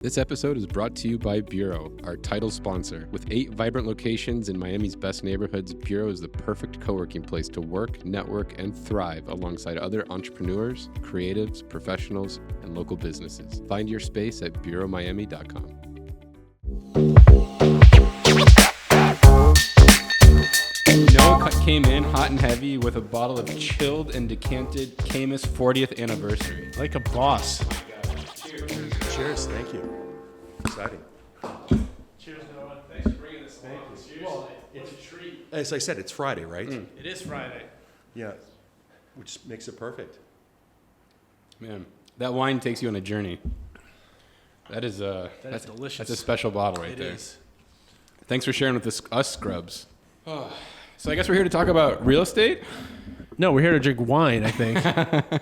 This episode is brought to you by Bureau, our title sponsor. With 8 vibrant locations in Miami's best neighborhoods, Bureau is the perfect co-working place to work, network, and thrive alongside other entrepreneurs, creatives, professionals, and local businesses. Find your space at bureaumiami.com. Noah came in hot and heavy with a bottle of chilled and decanted Camus 40th anniversary. Like a boss. Cheers, thank you. Exciting. Cheers, Noah. Thanks for bringing this along. Seriously, well, it's a treat. As I said, it's Friday, right? It is Friday. Yeah, which makes it perfect. Man, that wine takes you on a journey. That's delicious. That's a special bottle right there. It is. Thanks for sharing with us scrubs. So I guess we're here to talk about real estate. No, we're here to drink wine, I think.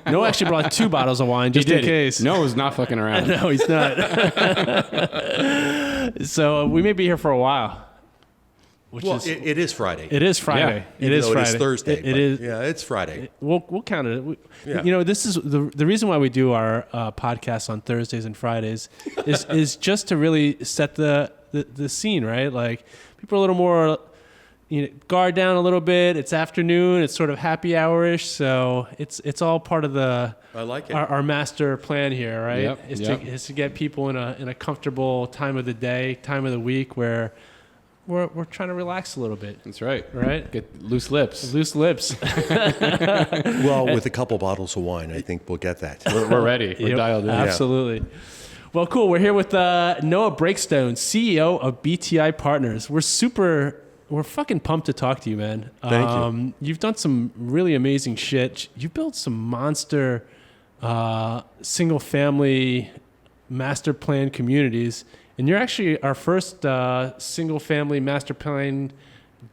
Noah actually brought 2 bottles of wine just in case. Noah's not fucking around. No, he's not. So we may be here for a while. It is Friday. It is Friday. Yeah. It is Friday. It is Thursday. It is. Yeah, it's Friday. We'll count it. Yeah. You know, this is the reason why we do our podcast on Thursdays and Fridays is just to really set the scene, right? Like people are a little more, guard down a little bit. It's afternoon. It's sort of happy hour-ish. So it's all part of I like it. Our master plan here, right? Yep, Is to get people in a comfortable time of the day, time of the week where we're trying to relax a little bit. That's right. Right? Get loose lips. Loose lips. Well, with a couple bottles of wine, I think we'll get that. We're ready. We're dialed in. Absolutely. Well, cool. We're here with Noah Breakstone, CEO of BTI Partners. We're fucking pumped to talk to you, man. Thank you. You've done some really amazing shit. You built some monster single-family master plan communities, and you're actually our first single-family master plan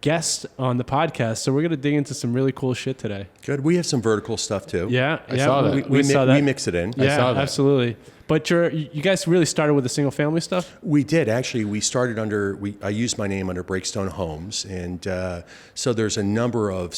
guest on the podcast. So we're going to dig into some really cool shit today. Good. We have some vertical stuff too. Yeah, I saw that. We saw that. We mix it in. Yeah, I saw that. absolutely. But you guys really started with the single-family stuff? We did actually. We started I used my name under Breakstone Homes, and so there's a number of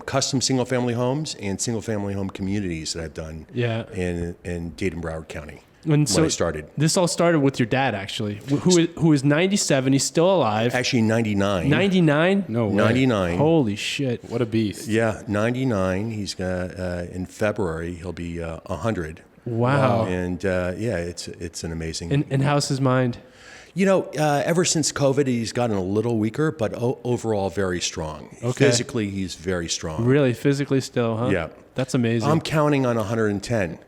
custom single-family homes and single-family home communities that I've done. Yeah. in Dade and Broward County. And so when I started. This all started with your dad, actually, who is 97. He's still alive. Actually, 99. 99? No way. 99. Holy shit. What a beast. Yeah, 99. He's in February. He'll be 100. Wow. And it's an amazing. And how's his mind? Ever since COVID, he's gotten a little weaker, but overall very strong. Okay. Physically, he's very strong. Really, physically still, huh? Yeah. That's amazing. I'm counting on 110.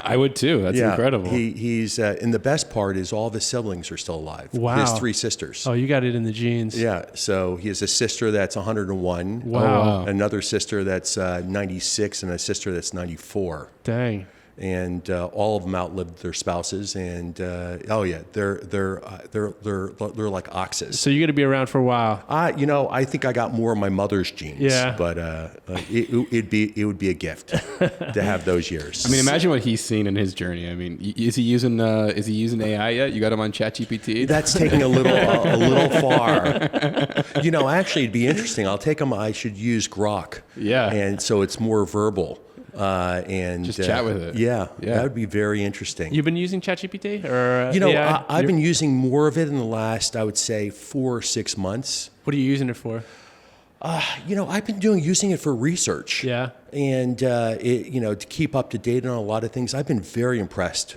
I would too. That's incredible. He's and the best part is all of his siblings are still alive. Wow. He has 3 sisters. Oh, you got it in the genes. Yeah, so he has a sister that's 101. Wow. Another sister that's 96, and a sister that's 94. Dang. And all of them outlived their spouses, and they're like oxes. So you're going to be around for a while. I think I got more of my mother's genes. Yeah. But it would be a gift to have those years. I mean, imagine what he's seen in his journey. I mean, is he using AI yet? You got him on ChatGPT? That's taking a little far. Actually, it'd be interesting. I'll take him. I should use Grok. Yeah. And so it's more verbal. And just chat with it. Yeah, that would be very interesting. You've been using ChatGPT? Or I've been using more of it in the last, I would say, 4 or 6 months. What are you using it for? I've been using it for research. Yeah. And to keep up to date on a lot of things. I've been very impressed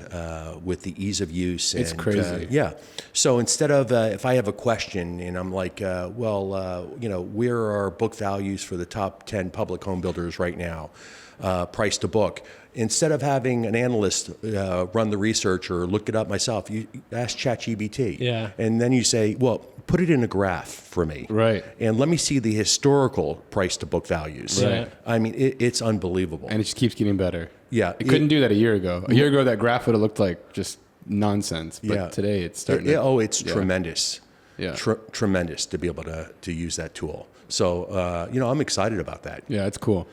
with the ease of use. It's crazy. Yeah. So instead of if I have a question and I'm like, where are book values for the top 10 public home builders right now? Price to book. Instead of having an analyst run the research or look it up myself, you ask ChatGPT. Yeah. And then you say, well, put it in a graph for me. Right. And let me see the historical price to book values. Right. I mean, it's unbelievable. And it just keeps getting better. Yeah. It couldn't do that a year ago. A year ago, that graph would have looked like just nonsense. But today, it's starting it's tremendous. Yeah. Tremendous to be able to use that tool. So, I'm excited about that. Yeah, it's cool.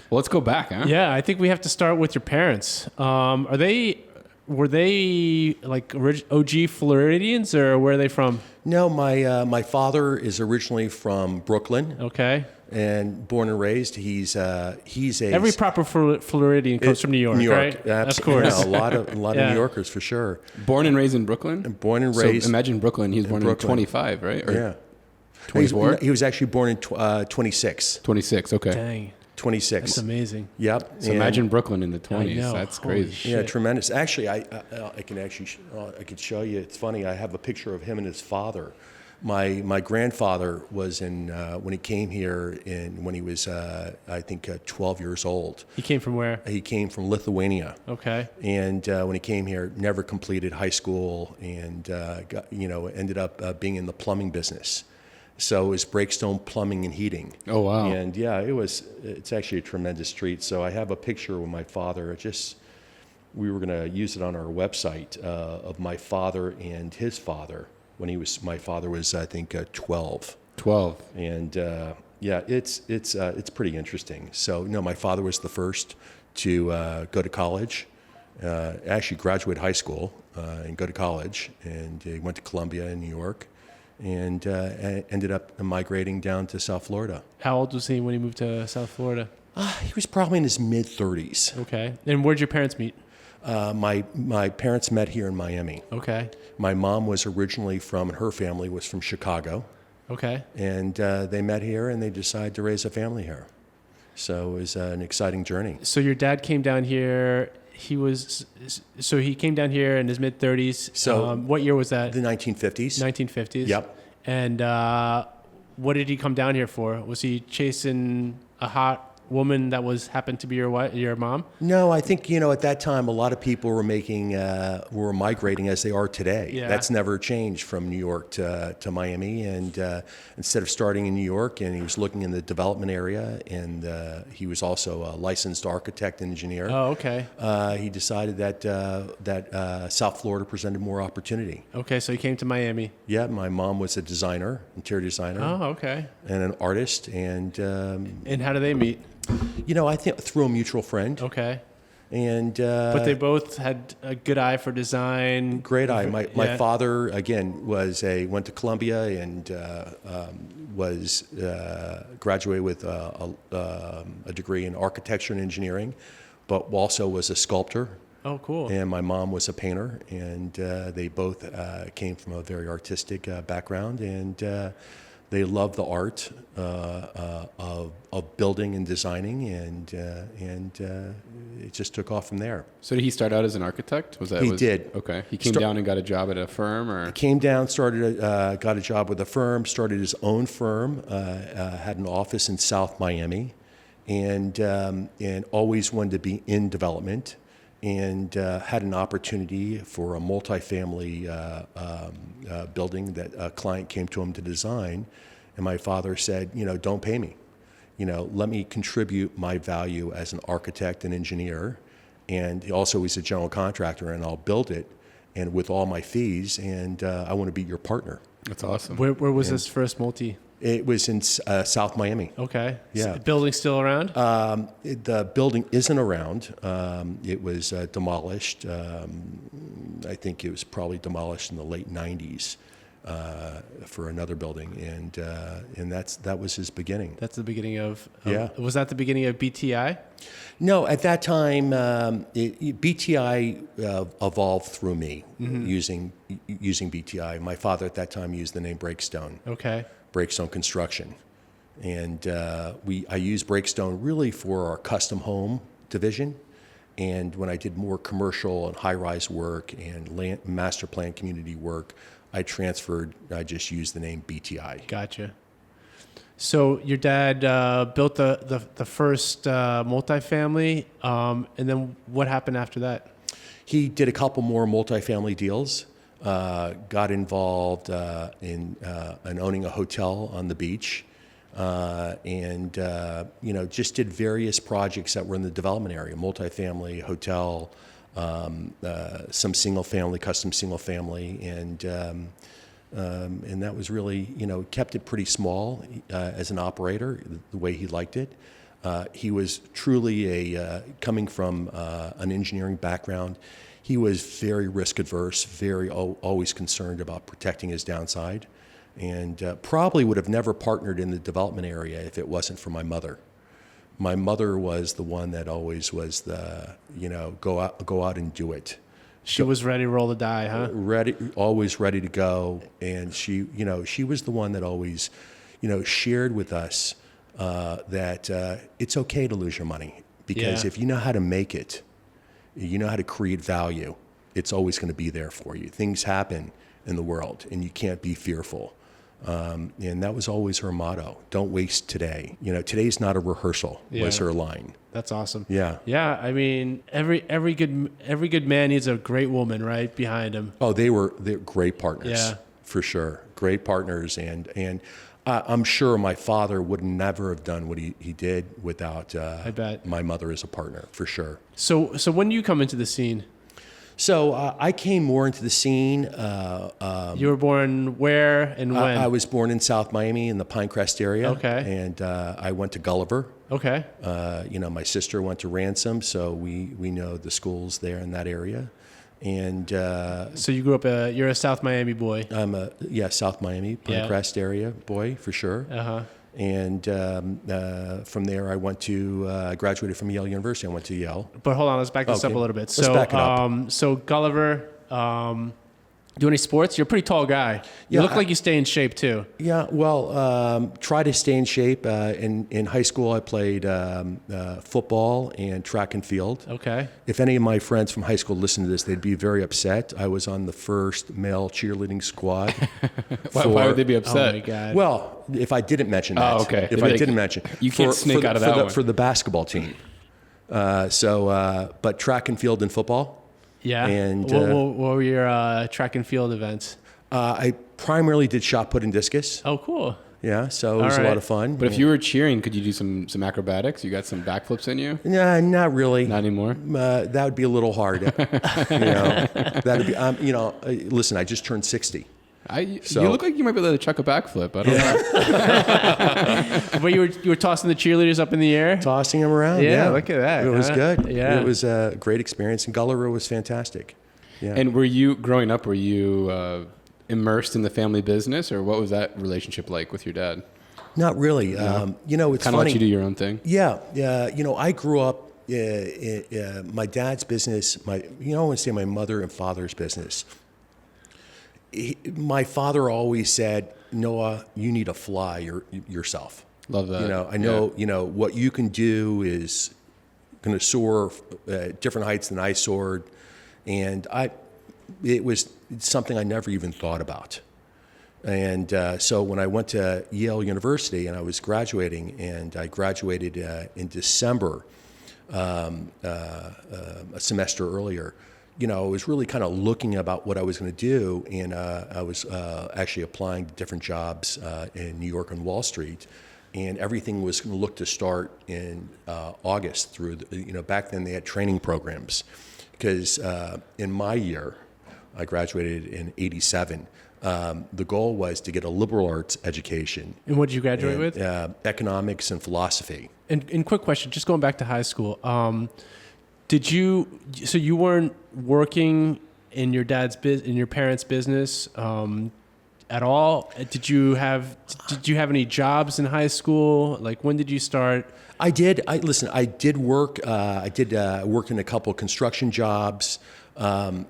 Well, let's go back, huh? Yeah, I think we have to start with your parents. Were they like OG Floridians, or where are they from? No, my father is originally from Brooklyn. Okay. And born and raised, he's a Every proper Floridian comes from New York, right? Of course. Yeah, a lot of New Yorkers for sure. Born and raised in Brooklyn? Born and raised. So imagine Brooklyn. He was born in 25, right? Or yeah. 24? He was actually born in 26. 26, okay. Dang. 26. That's amazing. Yep. So imagine Brooklyn in the 20s. know. That's Holy crazy. shit. Yeah, tremendous. Actually, I can show you. It's funny. I have a picture of him and his father. My grandfather was in when he came here when he was I think 12 years old. He came from where? He came from Lithuania. Okay. And when he came here, never completed high school, and ended up being in the plumbing business. So it was Breakstone Plumbing and Heating. Oh, wow. And yeah, it's actually a tremendous treat. So I have a picture with my father. We were going to use it on our website of my father and his father my father was, I think, 12. 12. And yeah, it's pretty interesting. So, my father was the first to go to college, actually graduate high school and go to college. And he went to Columbia in New York and ended up migrating down to South Florida. How old was he when he moved to South Florida? He was probably in his mid-30s. Okay. And where'd your parents meet? My parents met here in Miami. Okay. My mom was originally her family was from Chicago. Okay. And they met here and they decided to raise a family here. So it was an exciting journey. So your dad came down here. He came down here in his mid-30s. So what year was that? The 1950s. 1950s? Yep. And what did he come down here for? Was he chasing a hot woman that happened to be your mom? No, I think at that time a lot of people were migrating as they are today. Yeah. That's never changed from New York to Miami. And instead of starting in New York, and he was looking in the development area, and he was also a licensed architect and engineer. Oh, okay. He decided that South Florida presented more opportunity. Okay, so he came to Miami. Yeah, my mom was a designer, interior designer. Oh, okay. And an artist, and how do they meet? I think through a mutual friend. Okay. And but they both had a good eye for design. Great eye. My father again went to Columbia and was graduated with a degree in architecture and engineering, but also was a sculptor. Oh, cool. And my mom was a painter, and they both came from a very artistic background, and they loved the art of building and designing, and it just took off from there. So did he start out as an architect? He did. Okay. He came down and got a job at a firm, or? He came down, got a job with a firm, started his own firm, had an office in South Miami, and always wanted to be in development, and had an opportunity for a multifamily building that a client came to him to design. And my father said, don't pay me. Let me contribute my value as an architect and engineer. And he also is a general contractor, and I'll build it and with all my fees, and I want to be your partner. That's awesome. Where was this first multi? It was in South Miami. Okay. Yeah. The building still around? The building isn't around. It was demolished. I think it was probably demolished in the late 90s for another building, and that was his beginning. That's the beginning of yeah. Was that the beginning of BTI? No, at that time, BTI evolved through me using BTI. My father at that time used the name Breakstone. Okay. Breakstone Construction, and I use Breakstone really for our custom home division, and when I did more commercial and high-rise work and master plan community work, I just used the name BTI. Gotcha. So your dad built the first multifamily, and then what happened after that? He did a couple more multifamily deals. Got involved in owning a hotel on the beach, and just did various projects that were in the development area: multifamily, hotel, some custom single family, and that was really kept it pretty small as an operator, the way he liked it. He was truly coming from an engineering background. He was very risk adverse, always concerned about protecting his downside, and probably would have never partnered in the development area if it wasn't for my mother. My mother was the one that always was the, go out and do it. She was ready to roll the die, huh? Always ready to go. And she was the one that always, shared with us that it's okay to lose your money, because if you know how to make it, you know how to create value, it's always going to be there for you. Things happen in the world, and you can't be fearful. And that was always her motto. Don't waste today. Today's not a rehearsal, was her line. That's awesome. Yeah. Yeah. I mean, every good man needs a great woman right behind him. Oh, they're great partners. Yeah. For sure. Great partners. And I'm sure my father would never have done what he did without I bet. my mother as a partner, for sure. So when do you come into the scene? So I came more into the scene. You were born where and when? I was born in South Miami in the Pinecrest area. Okay. And I went to Gulliver. Okay. My sister went to Ransom, so we know the schools there in that area. And so you grew up you're a South Miami boy. I'm South Miami, Pinecrest area boy, for sure. Uh-huh. And from there, I graduated from Yale University. I went to Yale. But hold on, let's back this up a little bit. Let's back it up. So Gulliver, do any sports? You're a pretty tall guy. You look like you stay in shape too. Yeah, well, try to stay in shape. In high school, I played football and track and field. Okay. If any of my friends from high school listen to this, they'd be very upset. I was on the first male cheerleading squad. Why would they be upset? Oh my God. Well, if I didn't mention that. Oh, okay. If I didn't mention. You can't sneak out of that one. For the basketball team. But track and field and football. Yeah. And what were your track and field events? I primarily did shot put and discus. Oh, cool. Yeah, so it was a lot of fun. But if you were cheering, could you do some acrobatics? You got some backflips in you? Nah, not really. Not anymore? That would be a little hard. That'd be. Listen, I just turned 60. You look like you might be able to chuck a backflip. I don't know. But you were tossing the cheerleaders up in the air? Tossing them around. Yeah, look at that. It was good. Yeah. It was a great experience, and Gulliver was fantastic. Yeah. And growing up, were you immersed in the family business, or what was that relationship like with your dad? Not really. It's kind of funny. let you do your own thing. Yeah. I grew up in my dad's business. I want to say my mother and father's business. My father always said, Noah, you need to fly yourself. Love that. I know, what you can do is going to soar different heights than I soared. And it was something I never even thought about. And so when I went to Yale University and I was graduating, and I graduated in December, a semester earlier, I was really kind of looking about what I was going to do, and I was actually applying to different jobs in New York and Wall Street, and everything was going to look to start in August through back then they had training programs, because in my year, I graduated in '87. The goal was to get a liberal arts education. And what did you graduate with? Economics and philosophy. And quick question, just going back to high school. So you weren't working in your parents' business at all? Did you have any jobs in high school? Like, when did you start? I did. I did work. I worked in a couple of construction jobs. And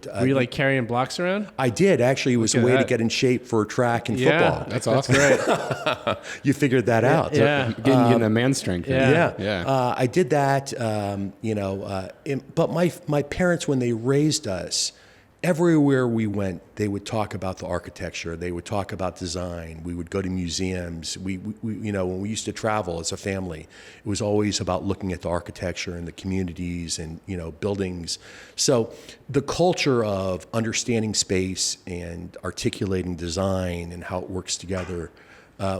were you like carrying blocks around? I did, actually. It was a way to get in shape for track and football. That's awesome. That's great. You figured that out. Yeah. Getting that man strength. Yeah. I did that, but my parents, when they raised us, everywhere we went, they would talk about the architecture. They would talk about design. We would go to museums. We when we used to travel as a family, it was always about looking at the architecture and the communities and, buildings. So the culture of understanding space and articulating design and how it works together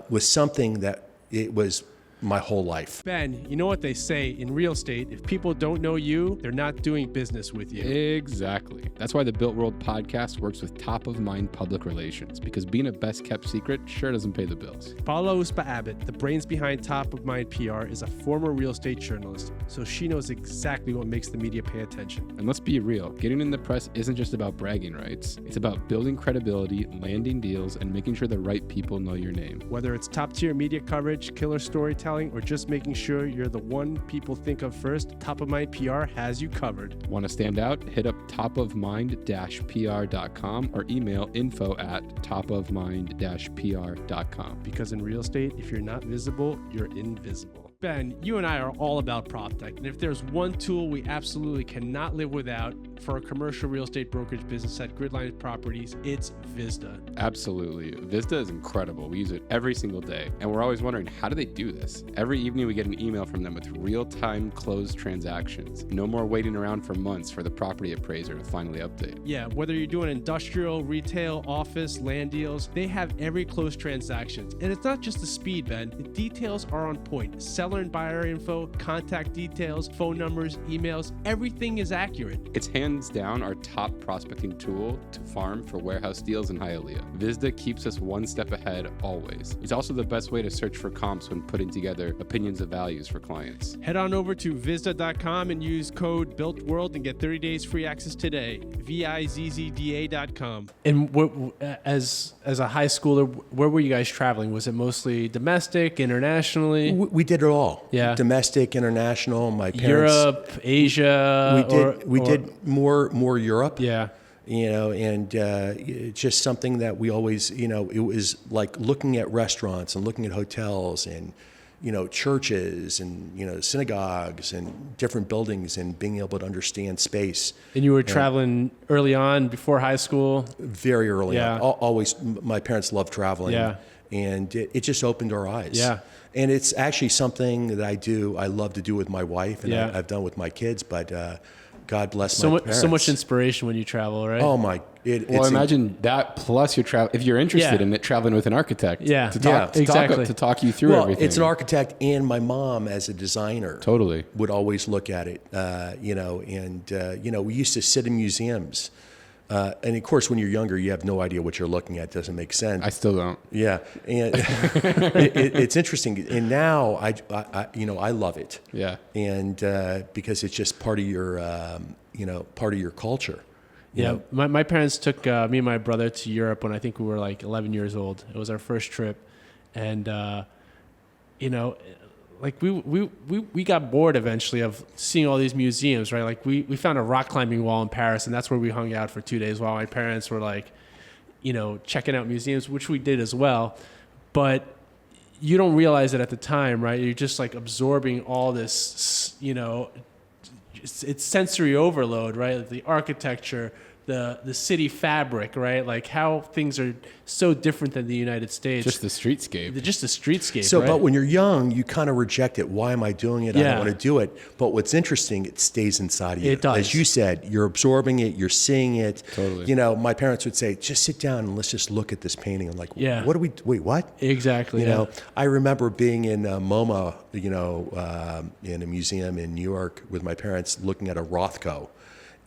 was something that it was my whole life. Ben, you know what they say in real estate, if people don't know you, they're not doing business with you. Exactly. That's why the Built World podcast works with top-of-mind public relations, because being a best-kept secret sure doesn't pay the bills. Paula Uspa Abbott, the brains behind Top of Mind PR, is a former real estate journalist, so she knows exactly what makes the media pay attention. And let's be real, getting in the press isn't just about bragging rights. It's about building credibility, landing deals, and making sure the right people know your name. Whether it's top-tier media coverage, killer storytelling, or just making sure you're the one people think of first, Top of Mind PR has you covered. Want to stand out? Hit up topofmind-pr.com or email info@topofmind-pr.com. Because in real estate, if you're not visible, you're invisible. Ben, you and I are all about PropTech, and if there's one tool we absolutely cannot live without for a commercial real estate brokerage business at Gridline Properties, it's Vista. Absolutely. Vista is incredible. We use it every single day, and we're always wondering, how do they do this? Every evening we get an email from them with real-time closed transactions. No more waiting around for months for the property appraiser to finally update. Yeah, whether you're doing industrial, retail, office, land deals, they have every closed transaction. And it's not just the speed, Ben. The details are on point. Seller and buyer info, contact details, phone numbers, emails, everything is accurate. It's hands down our top prospecting tool to farm for warehouse deals in Hialeah. Vista keeps us one step ahead always. It's also the best way to search for comps when putting together opinions of values for clients. Head on over to Vista.com and use code BuiltWorld and get 30 days free access today. VIZZDA.com. And as a high schooler, where were you guys traveling? Was it mostly domestic, internationally? We did it all. Yeah. Domestic, international. My parents. Europe, Asia. We did more Europe. Yeah. And it's just something that we always, it was like looking at restaurants and looking at hotels and, churches and, synagogues and different buildings and being able to understand space. And you were traveling early on before high school? Very early Yeah. on. Always, my parents loved traveling. Yeah. And it just opened our eyes. Yeah. And it's actually something that I love to do with my wife and Yeah. I've done with my kids, but God bless So my much, parents. so much inspiration when you travel, right? Oh my! Well, imagine that plus your travel. If you're interested Yeah. in it, traveling with an architect, Yeah. to talk, exactly. to talk you through well, everything. it's an architect, and my mom, as a designer, Totally. would always look at it. We used to sit in museums, and of course, when you're younger, you have no idea what you're looking at. It doesn't make sense. I still don't. Yeah, and it's interesting. And now I love it. Yeah. And because it's just part of your part of your culture. You Yeah, know? my parents took me and my brother to Europe when I think we were like 11 years old. It was our first trip, and like we got bored eventually of seeing all these museums, right? Like we found a rock climbing wall in Paris, and that's where we hung out for 2 days while my parents were like, checking out museums, which we did as well. But you don't realize it at the time, right? You're just like absorbing all this, it's sensory overload, right? Like the architecture, the city fabric, right? Like how things are so different than the United States. Just the streetscape. Just the streetscape. So, right? but when you're young, you kind of reject it. Why am I doing it? I Yeah. don't want to do it. But what's interesting, it stays inside of you. It does. As you said, you're absorbing it, you're seeing it. Totally. My parents would say, just sit down and let's just look at this painting. I'm like, Yeah. wait, what? Exactly. I remember being in MoMA, in a museum in New York with my parents looking at a Rothko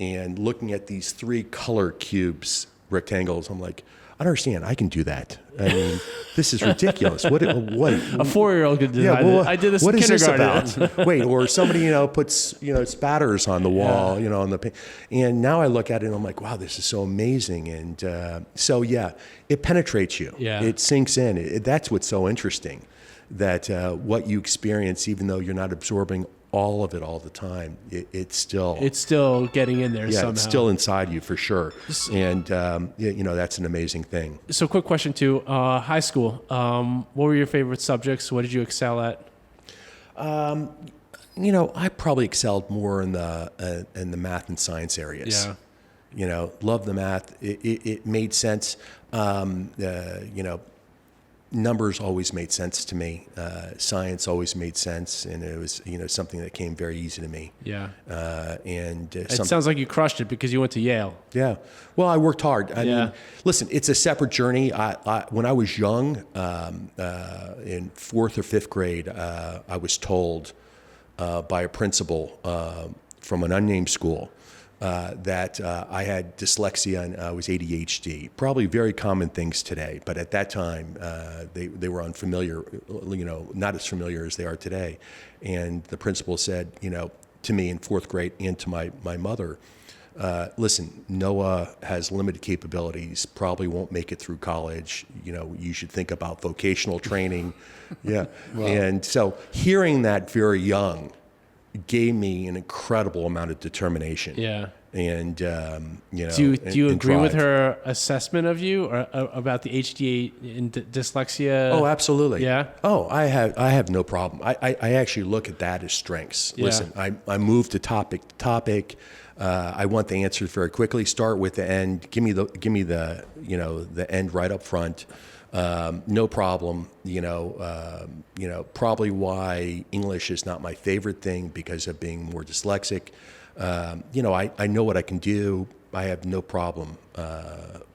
and looking at these 3 color cubes, rectangles. I'm like, I don't understand. I can do that. I mean, this is ridiculous. What? A 4-year-old could design it. I did this what in is this kindergarten. about? Wait, or somebody, puts, spatters on the wall, on the paint. And now I look at it and I'm like, wow, this is so amazing. And it penetrates you. Yeah. It sinks in. That's what's so interesting, that what you experience, even though you're not absorbing all of it all the time, it's still getting in there somehow. It's still inside you for sure. And, that's an amazing thing. So quick question too, high school, what were your favorite subjects? What did you excel at? I probably excelled more in the math and science areas. Yeah. Loved the math. It made sense. numbers always made sense to me. Science always made sense, and it was something that came very easy to me. Yeah. It Sounds like you crushed it because you went to Yale. Yeah. Well, I worked hard. I mean, listen, it's a separate journey. When I was young, in 4th or 5th grade, I was told by a principal from an unnamed school that I had dyslexia and I was ADHD. Probably very common things today, but at that time they were unfamiliar, not as familiar as they are today. And the principal said, to me in 4th grade and to my mother, listen, Noah has limited capabilities, probably won't make it through college. You should think about vocational training. Yeah. Wow. And so hearing that very young gave me an incredible amount of determination. Yeah. And, do you agree with her assessment of you or about the HD and dyslexia? Oh, absolutely. Yeah. Oh, I have no problem. I actually look at that as strengths. Yeah. Listen, I move to topic to topic. I want the answers very quickly. Start with the end. Give me the the end right up front. No problem. Probably why English is not my favorite thing because of being more dyslexic. I know what I can do. I have no problem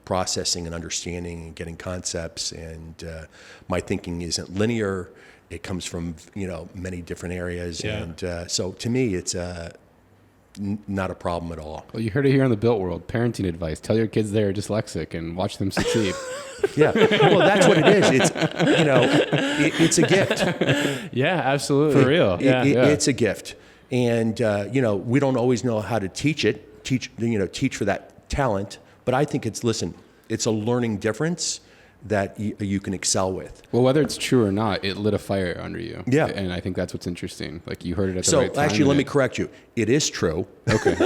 processing and understanding and getting concepts. And my thinking isn't linear. It comes from many different areas. Yeah. And so to me, it's not a problem at all. Well, you heard it here on the Built World. Parenting advice: tell your kids they're dyslexic and watch them succeed. Yeah, well, that's what it is. It's a gift. Yeah, absolutely. For real. It's a gift, and we don't always know how to teach for that talent. But I think it's a learning difference that you can excel with. Well, whether it's true or not, it lit a fire under you. Yeah. And I think that's what's interesting. Like you heard it at the right time. So actually, let me correct you. It is true. Okay.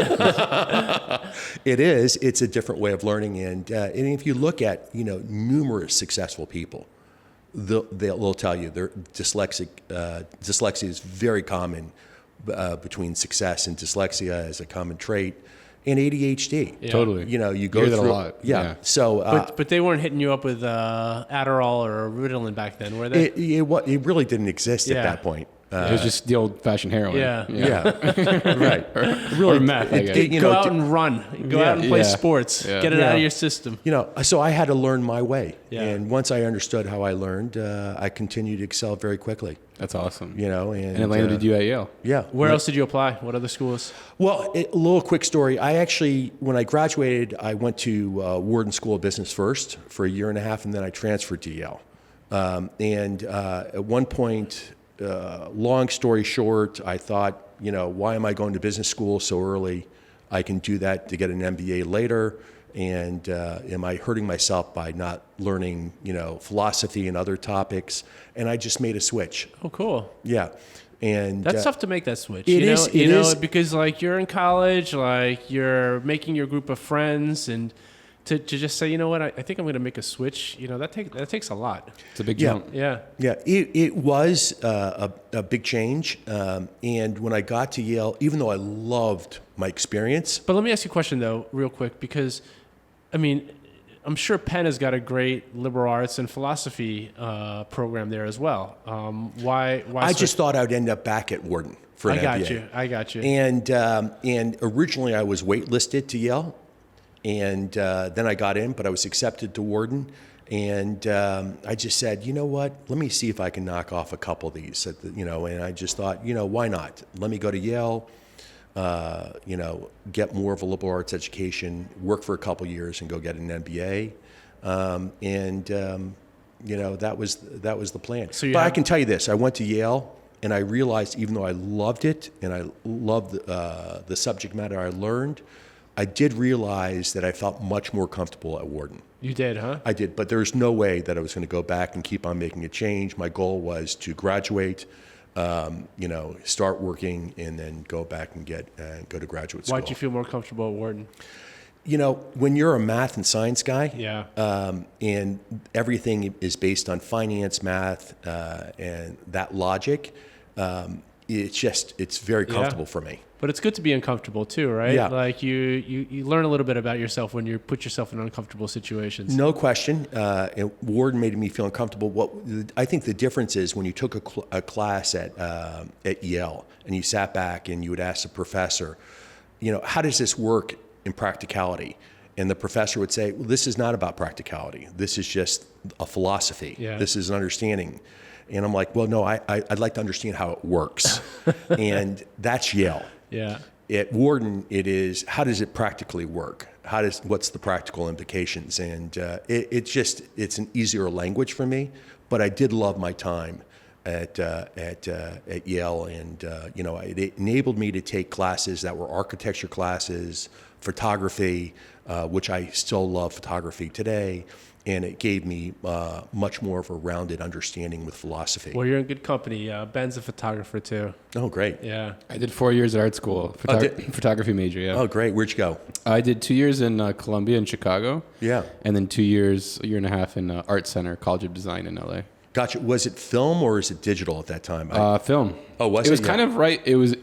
It is. It's a different way of learning. And if you look at, numerous successful people, they'll tell you they're dyslexic. Dyslexia is very common between success and dyslexia as a common trait. And ADHD. Yeah. Totally. You go through that a lot. Yeah. So, but they weren't hitting you up with Adderall or Ritalin back then, were they? It really didn't exist at that point. It was just the old-fashioned heroin. Yeah. Right. Really, or meth. Go out and run. Go out and play sports. Yeah. Get it out of your system. So I had to learn my way. Yeah. And once I understood how I learned, I continued to excel very quickly. That's awesome. And it landed you at Yale. Yeah. Where else did you apply? What other schools? Well, a little quick story. I actually, when I graduated, I went to Wharton School of Business first for a year and a half, and then I transferred to Yale. At one point, long story short, I thought, why am I going to business school so early? I can do that to get an MBA later. And am I hurting myself by not learning, philosophy and other topics? And I just made a switch. Oh, cool. Yeah. And that's tough to make that switch. It is. Because you're in college, you're making your group of friends, and to just say, I think I'm going to make a switch. That takes a lot. It's a big jump. Yeah. Yeah. It was a big change. And when I got to Yale, even though I loved my experience. But let me ask you a question though, real quick, because I'm sure Penn has got a great liberal arts and philosophy program there as well. Why? I just thought I'd end up back at Wharton for an MBA. I got you. And originally I was waitlisted to Yale, and then I got in, but I was accepted to Wharton. And I just said, you know what? Let me see if I can knock off a couple of these. And I just thought, why not? Let me go to Yale. Get more of a liberal arts education, work for a couple years, and go get an MBA. That was the plan. But I can tell you this: I went to Yale, and I realized, even though I loved it and I loved the subject matter I learned, I did realize that I felt much more comfortable at Wharton. You did, huh? I did, but there's no way that I was going to go back and keep on making a change. My goal was to graduate. Start working and then go back and go to graduate school. Why'd you feel more comfortable at Wharton? When you're a math and science guy, and everything is based on finance, math, and that logic, it's very comfortable for me. But it's good to be uncomfortable too, right? Yeah. Like you learn a little bit about yourself when you put yourself in uncomfortable situations. No question. And Ward made me feel uncomfortable. What I think the difference is when you took a class at Yale and you sat back and you would ask the professor, how does this work in practicality? And the professor would say, well, this is not about practicality. This is just a philosophy. Yeah. This is an understanding. And I'm like, well, no, I'd like to understand how it works. And that's Yale. Yeah. At Wharton, it is, how does it practically work? What's the practical implications? And it's an easier language for me, but I did love my time at Yale, and it enabled me to take classes that were architecture classes, photography, which I still love photography today, and it gave me much more of a rounded understanding with philosophy. Well, you're in good company. Ben's a photographer too. Oh, great. Yeah. I did 4 years at art school, photography major, yeah. Oh, great. Where'd you go? I did 2 years in Columbia in Chicago. Yeah. And then 2 years, a year and a half in Art Center, College of Design in LA. Gotcha. Was it film or is it digital at that time? Film. Oh, was it? it? Was kind of right. It was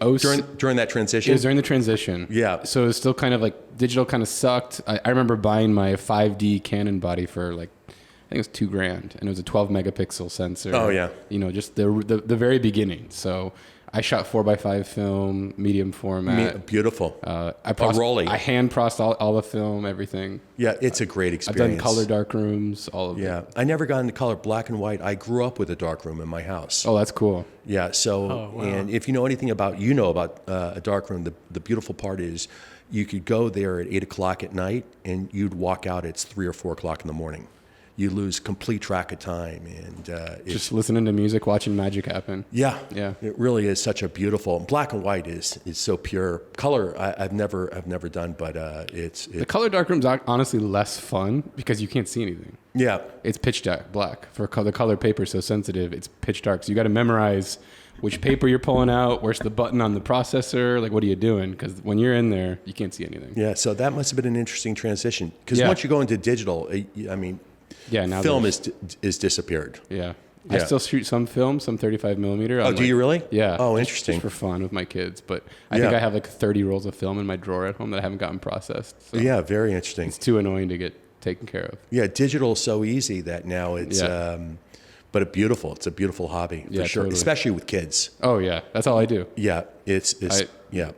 during that transition? It was during the transition. Yeah. So it was still kind of like digital kind of sucked. I remember buying my 5D Canon body for like, I think it was $2,000, and it was a 12 megapixel sensor. Oh yeah. Just the very beginning. So I shot 4x5 film, medium format. Beautiful. I hand processed all the film, everything. Yeah, it's a great experience. I've done color dark rooms, all of it. Yeah, I never got into color, black and white. I grew up with a dark room in my house. Oh, that's cool. Yeah. So, wow. And if you know anything about a dark room, the beautiful part is you could go there at 8 o'clock at night and you'd walk out at 3 or 4 o'clock in the morning. You lose complete track of time, and just listening to music, watching magic happen. Yeah, yeah. It really is such a beautiful. Black and white is so pure. Color, I've never done, but it's the color darkroom's honestly less fun because you can't see anything. Yeah, it's pitch black. For the color paper so sensitive, it's pitch dark. So you got to memorize which paper you're pulling out, where's the button on the processor, like what are you doing? Because when you're in there, you can't see anything. Yeah, so that must have been an interesting transition. Because once you go into digital, I mean. Yeah, now film is disappeared. Yeah. I still shoot some film, some 35 millimeter. Oh, do you really? Yeah. Oh, interesting. Just for fun with my kids. But I think I have like 30 rolls of film in my drawer at home that I haven't gotten processed. So yeah, very interesting. It's too annoying to get taken care of. Yeah, digital is so easy that now it's, but it's beautiful. It's a beautiful hobby for sure, totally. Especially with kids. Oh yeah, that's all I do. Yeah, yeah.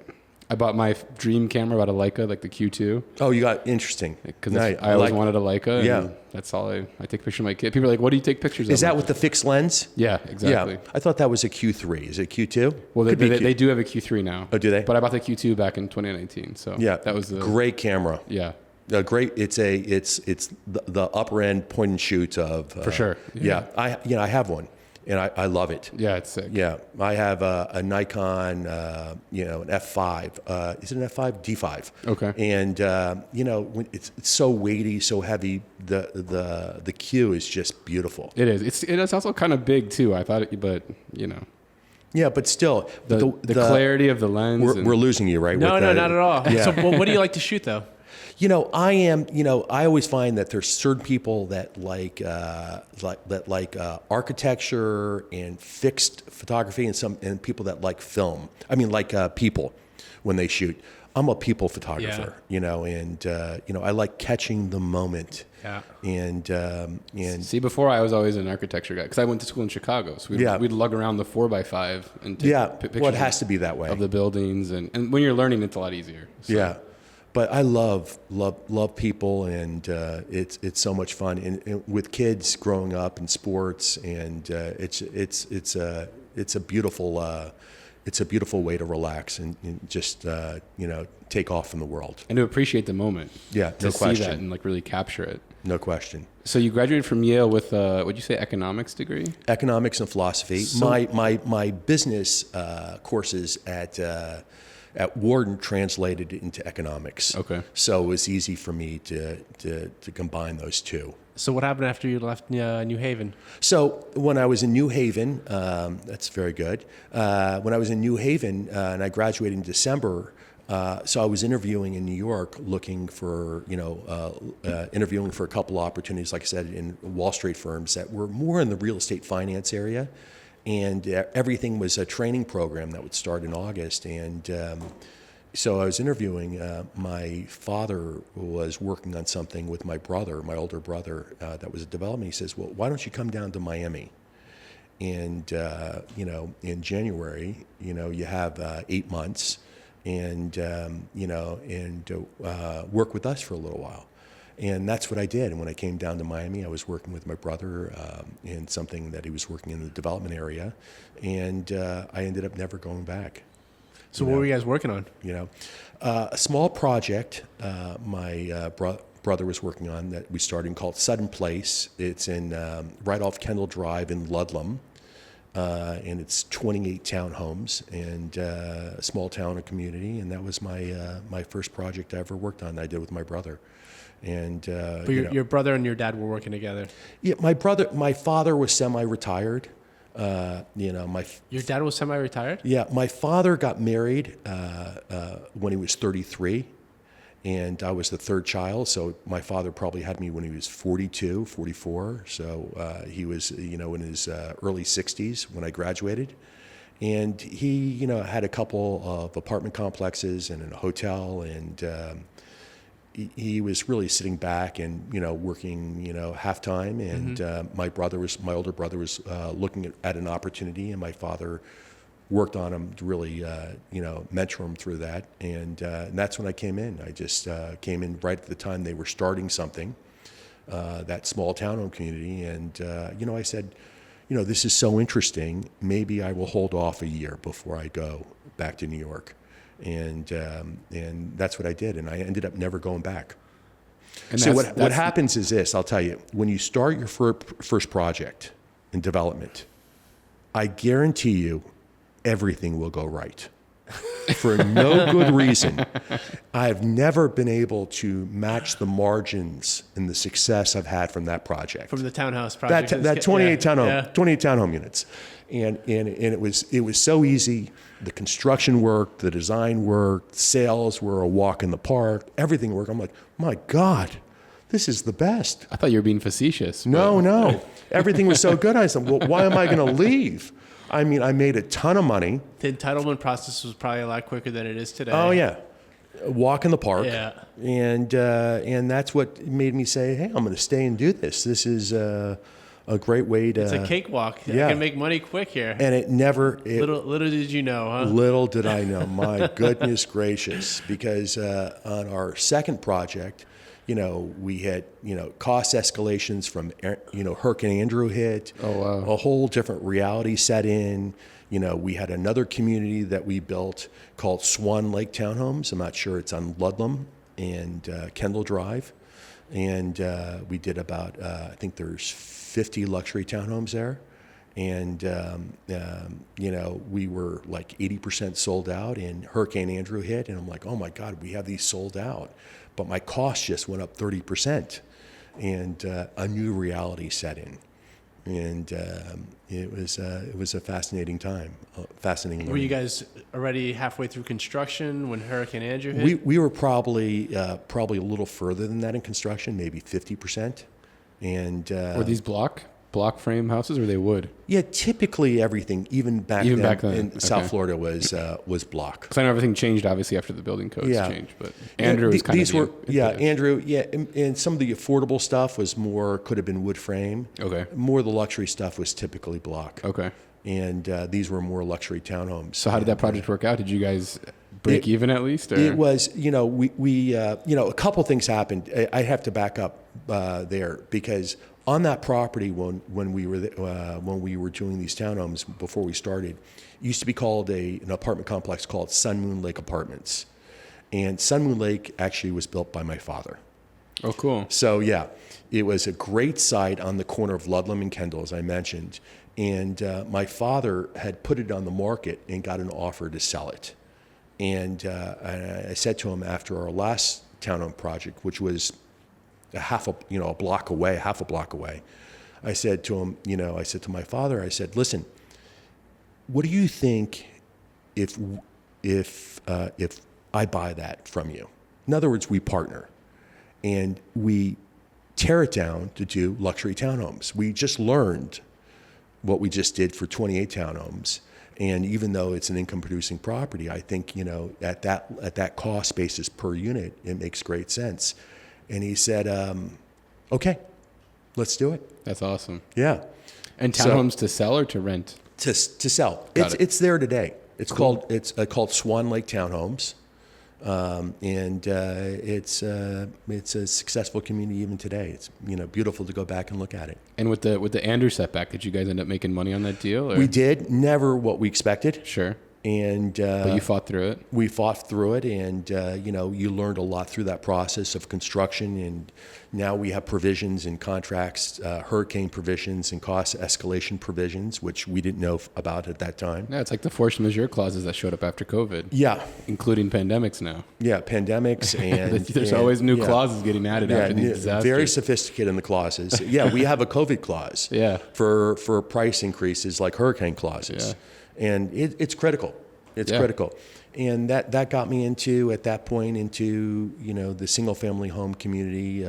I bought my dream camera, about a Leica, like the Q2. Oh, you got interesting. Because I always wanted a Leica. Yeah. And that's all I take pictures of my kid. People are like, what do you take pictures of? Is that with the fixed lens? Yeah, exactly. Yeah. I thought that was a Q3. Is it Q2? Well, they do have a Q3 now. Oh, do they? But I bought the Q2 back in 2019. So yeah, that was a great camera. Yeah. Great. It's the upper end point and shoot of. For sure. Yeah. I have one. And I love it. Yeah, it's sick. Yeah, I have a Nikon, an F5. Is it an F5? D5. Okay. And when it's so weighty, so heavy. The Q is just beautiful. It is. It's also kind of big too. I thought, but Yeah, but still, the clarity of the lens. We're losing you, right? No, not at all. Yeah. So, what do you like to shoot though? I always find that there's certain people that like architecture and fixed photography, and people that like film. I mean, people when they shoot. I'm a people photographer, and I like catching the moment. Yeah. And see, before I was always an architecture guy because I went to school in Chicago, so we'd lug around the 4x5 and take pictures. Well, it has to be that way of the buildings, and when you're learning, it's a lot easier. So. Yeah. But I love people, and it's so much fun. And with kids growing up in sports, and it's a beautiful way to relax and just take off from the world and to appreciate the moment. Yeah, to see that and really capture it. No question. So you graduated from Yale with what'd you say, economics degree? Economics and philosophy. So, my business courses at Wharton translated into economics. Okay. So it was easy for me to combine those two. So what happened after you left New Haven? So when I was in New Haven, that's very good. When I was in New Haven and I graduated in December, so I was interviewing in New York, looking for, interviewing for a couple of opportunities, like I said, in Wall Street firms that were more in the real estate finance area. and everything was a training program that would start in August. And so I was interviewing. My father was working on something with my brother, my older brother, that was a development. He says, "Well, why don't you come down to Miami? And in January, you have 8 months, and work with us for a little while." And that's what I did. And when I came down to Miami, I was working with my brother in something that he was working in the development area, and I ended up never going back. So what were you guys working on? A small project my brother was working on that we started called Sudden Place. It's in right off Kendall Drive in Ludlam, and it's 28 townhomes and a small town and community. And that was my first project I ever worked on. That I did with my brother. And But your brother and your dad were working together. Yeah, my father was semi-retired. Your dad was semi-retired? Yeah, my father got married when he was 33, and I was the third child. So my father probably had me when he was 42, 44. So he was, in his early 60s when I graduated. And he, had a couple of apartment complexes and a hotel, and he was really sitting back and working half time, and my older brother was looking at an opportunity, and my father worked on him to really mentor him through that, and that's when I came in. I just came in right at the time they were starting something, that small townhome community, and I said, this is so interesting. Maybe I will hold off a year before I go back to New York. And that's what I did, and I ended up never going back. And so what happens is this, I'll tell you, when you start your first project in development, I guarantee you everything will go right. For no good reason. I've never been able to match the margins and the success I've had from that project. From the townhouse project. That 28 townhome units. And it was so easy. The construction worked, the design worked, sales were a walk in the park, everything worked. I'm like, my God, this is the best. I thought you were being facetious. No. Everything was so good. I said, well, why am I going to leave? I mean, I made a ton of money. The entitlement process was probably a lot quicker than it is today. Oh, yeah. Walk in the park. Yeah. And that's what made me say, hey, I'm going to stay and do this. This is a great way to... It's a cakewalk. Yeah. I can make money quick here. And it never... Little did you know, huh? Little did I know. My goodness gracious. Because on our second project, we had, cost escalations from, Hurricane Andrew hit. Oh, wow. A whole different reality set in. We had another community that we built called Swan Lake Townhomes. I'm not sure, it's on Ludlam and Kendall Drive. And we did about, I think there's 50 luxury townhomes there. And, we were like 80% sold out, and Hurricane Andrew hit. And I'm like, oh my God, we have these sold out. But my cost just went up 30%. And a new reality set in. And it was a fascinating time, fascinating. Were you guys already halfway through construction when Hurricane Andrew hit? We were probably a little further than that in construction, maybe 50%. And were these block frame houses, or were they wood? Yeah, typically everything, even back then in South Florida was block. Because I know everything changed obviously after the building codes changed, but Andrew was kind these of Andrew, and some of the affordable stuff was could have been wood frame. Okay. More of the luxury stuff was typically block. Okay. And these were more luxury townhomes. So how did that project work out? Did you guys break even at least? Or? It was, we a couple things happened. I have to back up there, because on that property when we were doing these townhomes before we started, it used to be called an apartment complex called Sun Moon Lake Apartments, and Sun Moon Lake actually was built by my father. Oh, cool. So yeah, it was a great site on the corner of Ludlam and Kendall, as I mentioned, and my father had put it on the market and got an offer to sell it, and I said to him after our last townhome project, which was half a block away. I said to him, I said to my father, I said, listen, what do you think if I buy that from you? In other words, we partner and we tear it down to do luxury townhomes. We just learned what we just did for 28 townhomes. And even though it's an income-producing property, I think, at that cost basis per unit, it makes great sense. And he said, okay, let's do it. That's awesome. Yeah. And townhomes to sell or to rent? To sell. Got it. It's there today. It's Cool. called Swan Lake Townhomes. And it's a successful community even today. It's beautiful to go back and look at it. And with the Andrew setback, did you guys end up making money on that deal? Or? We did, never what we expected. Sure. And But you fought through it. we fought through it, and you learned a lot through that process of construction. And now we have provisions in contracts, hurricane provisions and cost escalation provisions, which we didn't know about at that time. Yeah, it's like the force majeure clauses that showed up after COVID. Yeah, Including pandemics now. yeah, pandemics and There's always new clauses getting added after these disasters. Very sophisticated in the clauses. Yeah, we have a COVID clause. Yeah. For price increases like hurricane clauses. Yeah. And it's critical. It's critical. And that got me at that point into the single family home community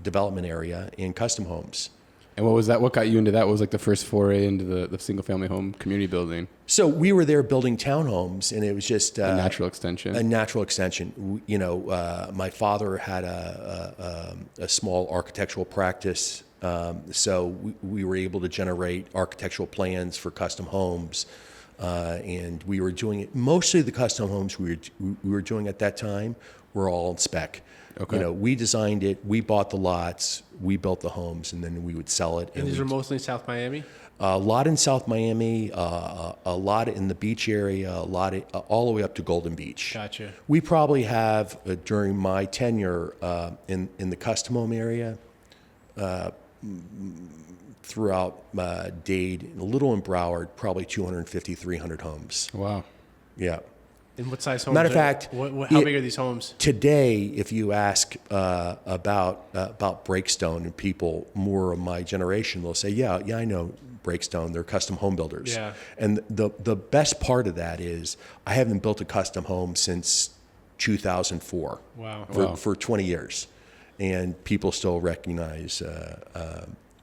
development area in custom homes. And what was that? What got you into that? What was like the first foray into the single family home community building? So we were there building townhomes, and it was just A natural extension. A natural extension. My father had a small architectural practice, so we were able to generate architectural plans for custom homes, and we were doing it. Mostly the custom homes we were doing at that time were all in spec. Okay. We designed it, we bought the lots, we built the homes, and then we would sell it. And these were mostly in South Miami? A lot in South Miami, a lot in the beach area, a lot all the way up to Golden Beach. Gotcha. We probably have, during my tenure in the custom home area, throughout Dade, a little in Broward, probably 250, 300 homes. Wow. Yeah. And what size homes? Matter of fact, how big are these homes? Today, if you ask about Breakstone and people more of my generation, they'll say, yeah, I know Breakstone. They're custom home builders. Yeah. And the best part of that is I haven't built a custom home since 2004. Wow. For 20 years. And people still recognize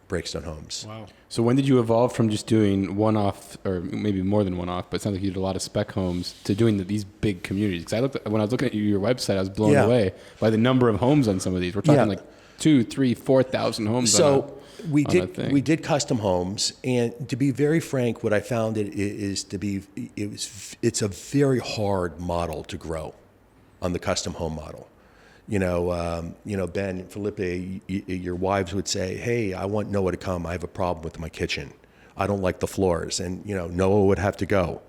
Breakstone Homes. Wow. So when did you evolve from just doing one-off, or maybe more than one-off, but it sounds like you did a lot of spec homes, to doing these big communities? Because when I was looking at your website, I was blown away by the number of homes on some of these. We're talking like 2,000, 3,000, 4,000 homes. So we did custom homes, and to be very frank, what I found it's a very hard model to grow on the custom home model. Ben, Felipe, your wives would say, hey, I want Noah to come. I have a problem with my kitchen. I don't like the floors. And, Noah would have to go.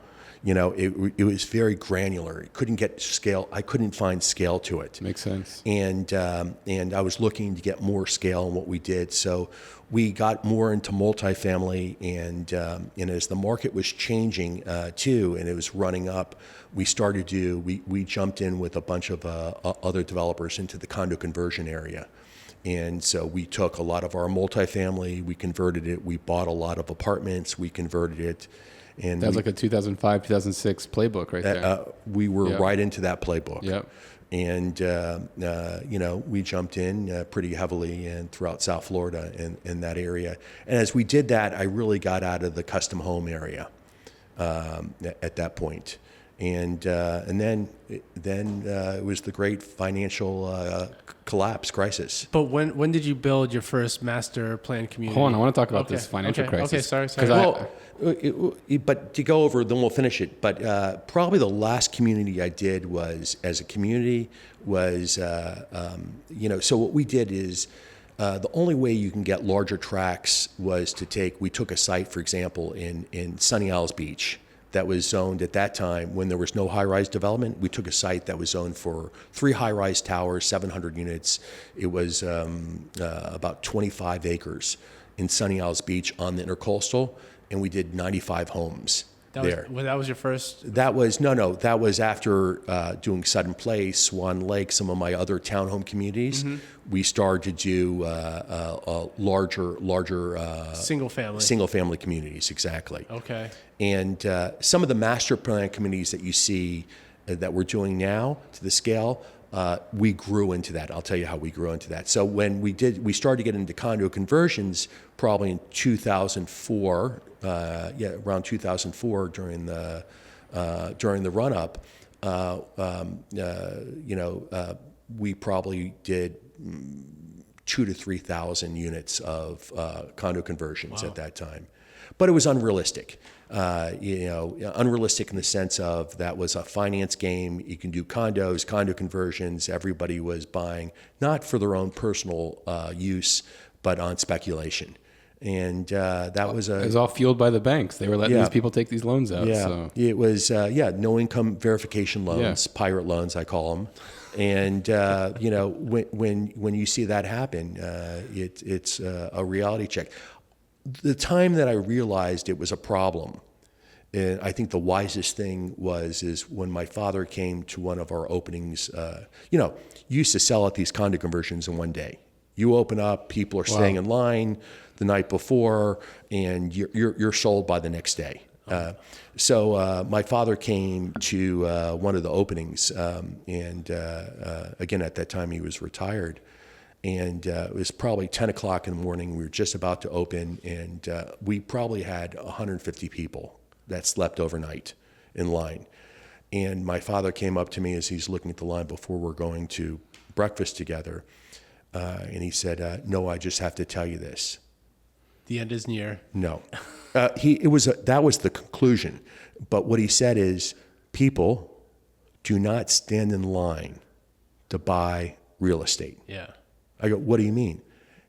It was very granular. It couldn't get scale. I couldn't find scale to it. Makes sense. And I was looking to get more scale in what we did. So we got more into multifamily, and as the market was changing too, and it was running up, we jumped in with a bunch of other developers into the condo conversion area. And so we took a lot of our multifamily, we converted it, we bought a lot of apartments, we converted it. And that was like a 2005, 2006 playbook right there. We were right into that playbook. Yep. And, we jumped in pretty heavily and throughout South Florida in that area. And as we did that, I really got out of the custom home area at that point. And then it was the great financial crisis. But when did you build your first master plan community? Hold on, I want to talk about this financial crisis. Okay, sorry. But to go over, then we'll finish it. But probably the last community I did was, as a community, was, so what we did is, the only way you can get larger tracts was we took a site, for example, in Sunny Isles Beach, that was zoned at that time when there was no high-rise development. We took a site that was zoned for 3 high-rise towers, 700 units. It was about 25 acres in Sunny Isles Beach on the Intercoastal, and we did 95 homes there. That was your first? That was that was after doing Sudden Place, Swan Lake, some of my other townhome communities. Mm-hmm. We started to do larger single family communities. Exactly. Okay. And some of the master plan communities that you see that we're doing now to the scale we grew into that. I'll tell you how we grew into that. So when we started to get into condo conversions, probably in 2004, around 2004 during the run up, we probably did 2,000 to 3,000 units of condo conversions at that time. But it was unrealistic. Unrealistic in the sense of that was a finance game. You can do condos, condo conversions. Everybody was buying not for their own personal use, but on speculation. And that was it was all fueled by the banks. They were letting these people take these loans out. Yeah, so. It was no income verification loans, pirate loans, I call them. And when you see that happen, it's a reality check. The time that I realized it was a problem, and I think the wisest thing is when my father came to one of our openings. You used to sell at these condo conversions in one day. You open up, people are staying in line the night before, and you're sold by the next day. So my father came to one of the openings, and again, at that time he was retired. And it was probably 10 o'clock in the morning. We were just about to open, and we probably had 150 people that slept overnight in line. And my father came up to me as he's looking at the line before we're going to breakfast together, and he said, "No, I just have to tell you this. The end is near." No. That was the conclusion. But what he said is, people do not stand in line to buy real estate. Yeah. I go, what do you mean?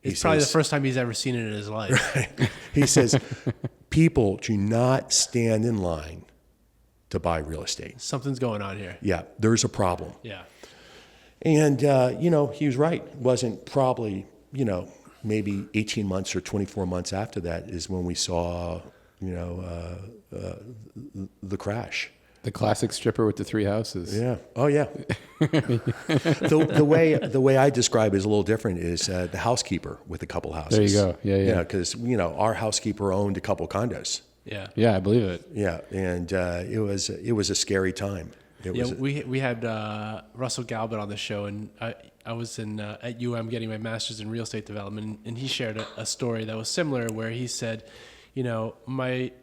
It's probably the first time he's ever seen it in his life. Right. He says, people do not stand in line to buy real estate. Something's going on here. Yeah, there's a problem. Yeah. And, he was right. It wasn't probably, maybe 18 months or 24 months after that is when we saw, the crash. The classic stripper with the 3 houses. Yeah. Oh, yeah. the way I describe it is a little different. Is the housekeeper with a couple houses. There you go. Yeah. Because our housekeeper owned a couple condos. Yeah. Yeah, I believe it. Yeah, and it was a scary time. We had Russell Galbert on the show, and I was at UM getting my master's in real estate development, and he shared a story that was similar, where he said, my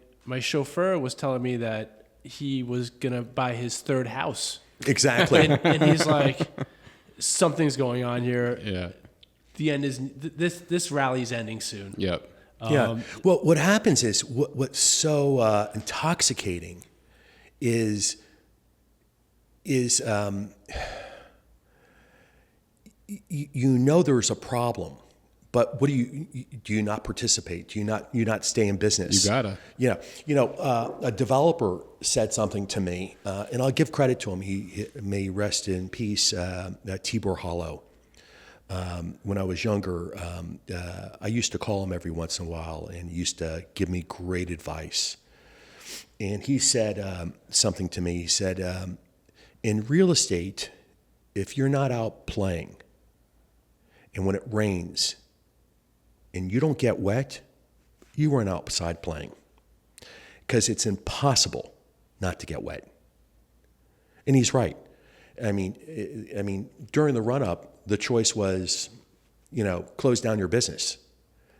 chauffeur was telling me that he was gonna buy his third house. Exactly. and he's like, something's going on here. Yeah. The end is this rally's ending soon. Yep. Yeah. Well, what happens is what's so intoxicating is there's a problem, but what do you not participate? Do you not stay in business? You gotta. Yeah. A developer said something to me, and I'll give credit to him. He may rest in peace, Tibor Hollow. When I was younger, I used to call him every once in a while, and he used to give me great advice. And he said something to me. He said, in real estate, if you're not out playing, and when it rains, and you don't get wet, you weren't outside playing, because it's impossible not to get wet. And he's right. I mean, during the run-up, the choice was, close down your business,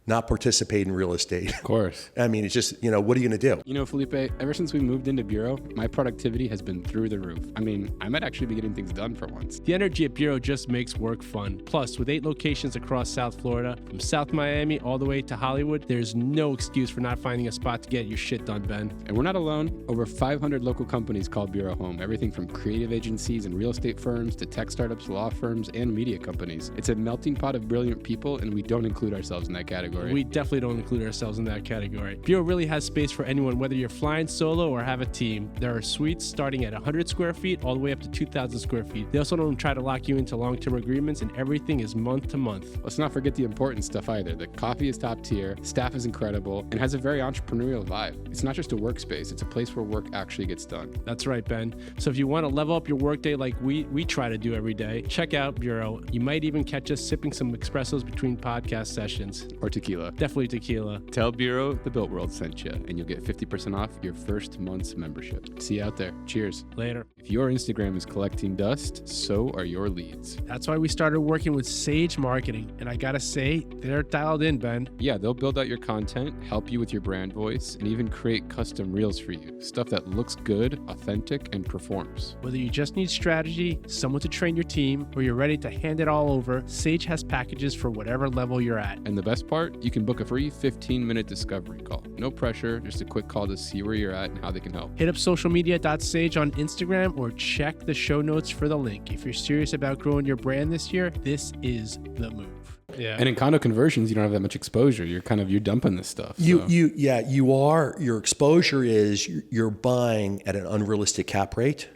not participate in real estate. Of course. I mean, it's just, what are you going to do? Felipe, ever since we moved into Bureau, my productivity has been through the roof. I mean, I might actually be getting things done for once. The energy at Bureau just makes work fun. Plus, with 8 locations across South Florida, from South Miami all the way to Hollywood, there's no excuse for not finding a spot to get your shit done, Ben. And we're not alone. Over 500 local companies call Bureau home. Everything from creative agencies and real estate firms to tech startups, law firms, and media companies. It's a melting pot of brilliant people, and we don't include ourselves in that category. We definitely don't include ourselves in that category. Bureau really has space for anyone, whether you're flying solo or have a team. There are suites starting at 100 square feet all the way up to 2,000 square feet. They also don't try to lock you into long-term agreements, and everything is month to month. Let's not forget the important stuff either. The coffee is top tier, staff is incredible, and has a very entrepreneurial vibe. It's not just a workspace, it's a place where work actually gets done. That's right, Ben. So if you want to level up your workday like we try to do every day, check out Bureau. You might even catch us sipping some espressos between podcast sessions. Or tequila. Definitely tequila. Tell Bureau the Built World sent you, and you'll get 50% off your first month's membership. See you out there. Cheers. Later. If your Instagram is collecting dust, so are your leads. That's why we started working with Sage Marketing. And I gotta say, they're dialed in, Ben. Yeah, they'll build out your content, help you with your brand voice, and even create custom reels for you. Stuff that looks good, authentic, and performs. Whether you just need strategy, someone to train your team, or you're ready to hand it all over, Sage has packages for whatever level you're at. And the best part, you can book a free 15-minute discovery call. No pressure, just a quick call to see where you're at and how they can help. Hit up socialmedia.sage on Instagram or check the show notes for the link. If you're serious about growing your brand this year, this is the move. Yeah. And in condo conversions, you don't have that much exposure. You're dumping this stuff. So. You are. Your exposure is you're buying at an unrealistic cap rate.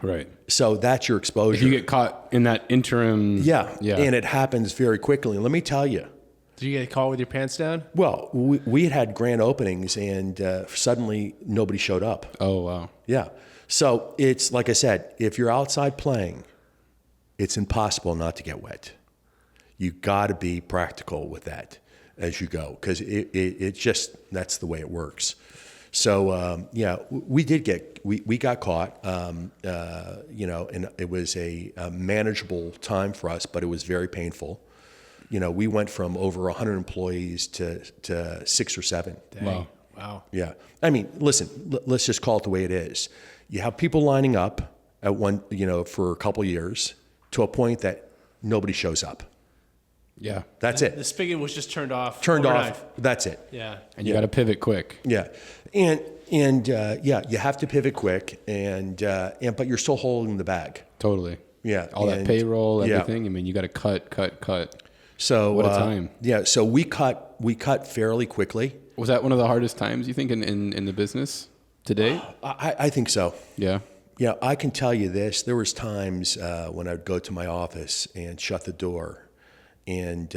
Right. So that's your exposure. If you get caught in that interim. Yeah. And it happens very quickly. And let me tell you. Did you get caught with your pants down? Well, we had grand openings and suddenly nobody showed up. Oh, wow. Yeah. So it's like I said, if you're outside playing, it's impossible not to get wet. You got to be practical with that as you go, because it just, that's the way it works. So, we got caught, and it was a manageable time for us, but it was very painful. We went from over 100 employees to 6 or 7. Dang. Wow. Yeah. I mean, listen, let's just call it the way it is. You have people lining up at one, for a couple of years to a point that nobody shows up. Yeah. That's it. The spigot was just turned off. Turned overnight. off. That's it. Yeah. And you got to pivot quick. Yeah. And you have to pivot quick but you're still holding the bag. Totally. Yeah. All that payroll, everything. Yeah. I mean, you got to cut. So what a time. Yeah. So we cut fairly quickly. Was that one of the hardest times you think in the business today? I think so. Yeah. Yeah. I can tell you this. There was times when I'd go to my office and shut the door. And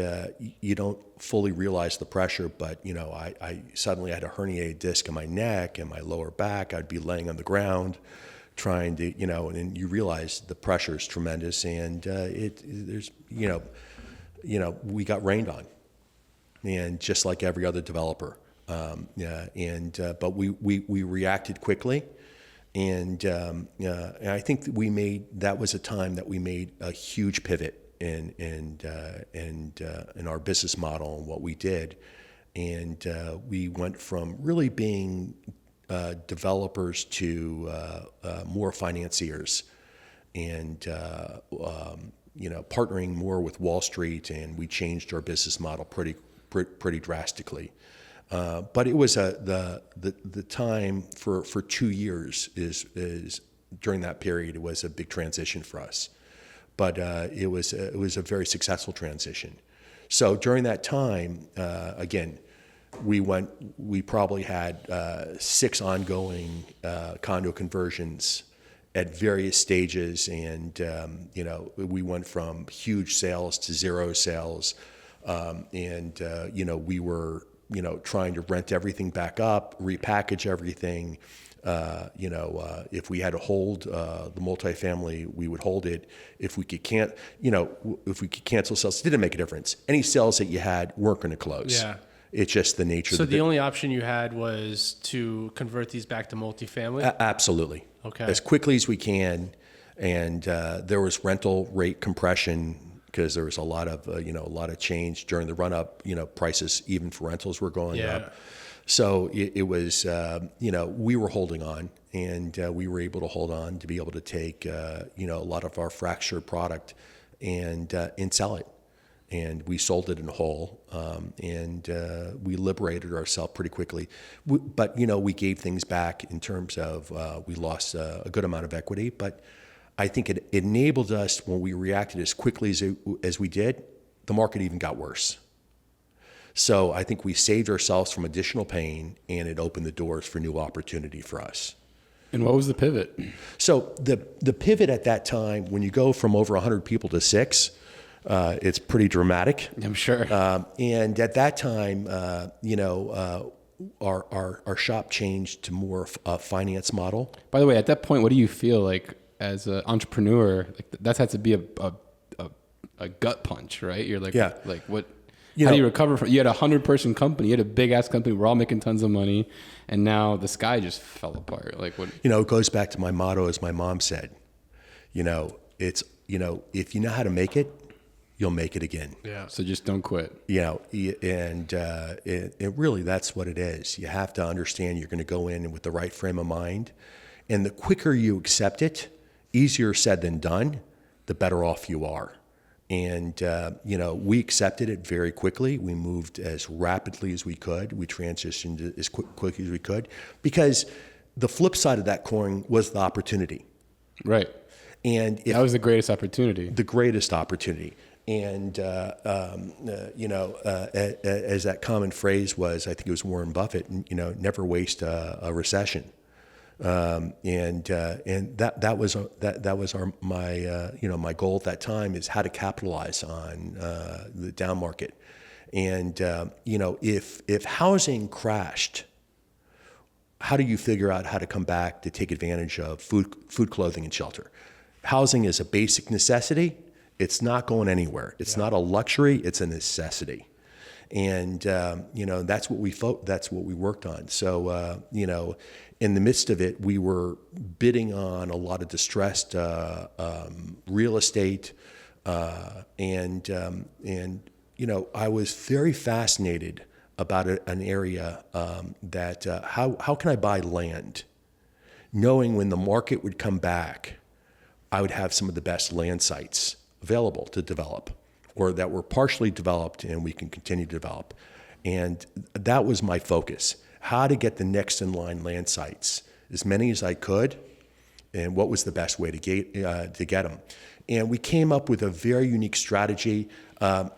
you don't fully realize the pressure, but I suddenly had a herniated disc in my neck and my lower back. I'd be laying on the ground, trying to, and then you realize the pressure is tremendous, and we got rained on, and just like every other developer, but we reacted quickly, and I think that was a time that we made a huge pivot. In our business model and what we did, and we went from really being developers to more financiers, and partnering more with Wall Street, and we changed our business model pretty drastically. But it was the time for 2 years is during that period. It was a big transition for us. But it was a very successful transition. So during that time, again, we probably had 6 ongoing condo conversions at various stages, and we went from huge sales to 0 sales, we were trying to rent everything back up, repackage everything. If we had to hold the multifamily, we would hold it. If we could cancel sales, it didn't make a difference. Any sales that you had weren't going to close. Yeah. It's just the nature So of the only option you had was to convert these back to multifamily? Absolutely. Okay. As quickly as we can. And there was rental rate compression because there was a lot of change during the run up. Prices even for rentals were going up. So it was, we were holding on, and we were able to hold on to be able to take, a lot of our fractured product and sell it. And we sold it in whole, and we liberated ourselves pretty quickly. But we gave things back in terms of we lost a good amount of equity. But I think it enabled us, when we reacted as quickly as we did, the market even got worse. So I think we saved ourselves from additional pain, and it opened the doors for new opportunity for us. And what was the pivot? So the pivot at that time, when you go from over 100 people to 6, it's pretty dramatic. I'm sure. And at that time, our shop changed to more a finance model. By the way, at that point, what do you feel like as an entrepreneur? Like that had to be a gut punch, right? You're like, yeah. Like what? How do you recover from? You had a 100-person company. You had a big ass company. We're all making tons of money, and now the sky just fell apart. Like what? It goes back to my motto, as my mom said. It's if you know how to make it, you'll make it again. Yeah. So just don't quit. And it really, that's what it is. You have to understand you're going to go in with the right frame of mind. And the quicker you accept it, easier said than done, the better off you are. And, we accepted it very quickly. We moved as rapidly as we could. We transitioned as quickly as we could, because the flip side of that coin was the opportunity. Right. And that was the greatest opportunity. The greatest opportunity. And, as that common phrase was, I think it was Warren Buffett, never waste a recession. And that was my goal at that time, is how to capitalize on the down market. And if housing crashed, how do you figure out how to come back to take advantage of food, clothing, and shelter? Housing is a basic necessity. It's not going anywhere. It's not a luxury. It's a necessity. And that's what we worked on. So in the midst of it, we were bidding on a lot of distressed real estate, and I was very fascinated about an area that how can I buy land, knowing when the market would come back, I would have some of the best land sites available to develop, or that were partially developed and we can continue to develop. And that was my focus, how to get the next in line land sites, as many as I could, and what was the best way to get them. And we came up with a very unique strategy. Very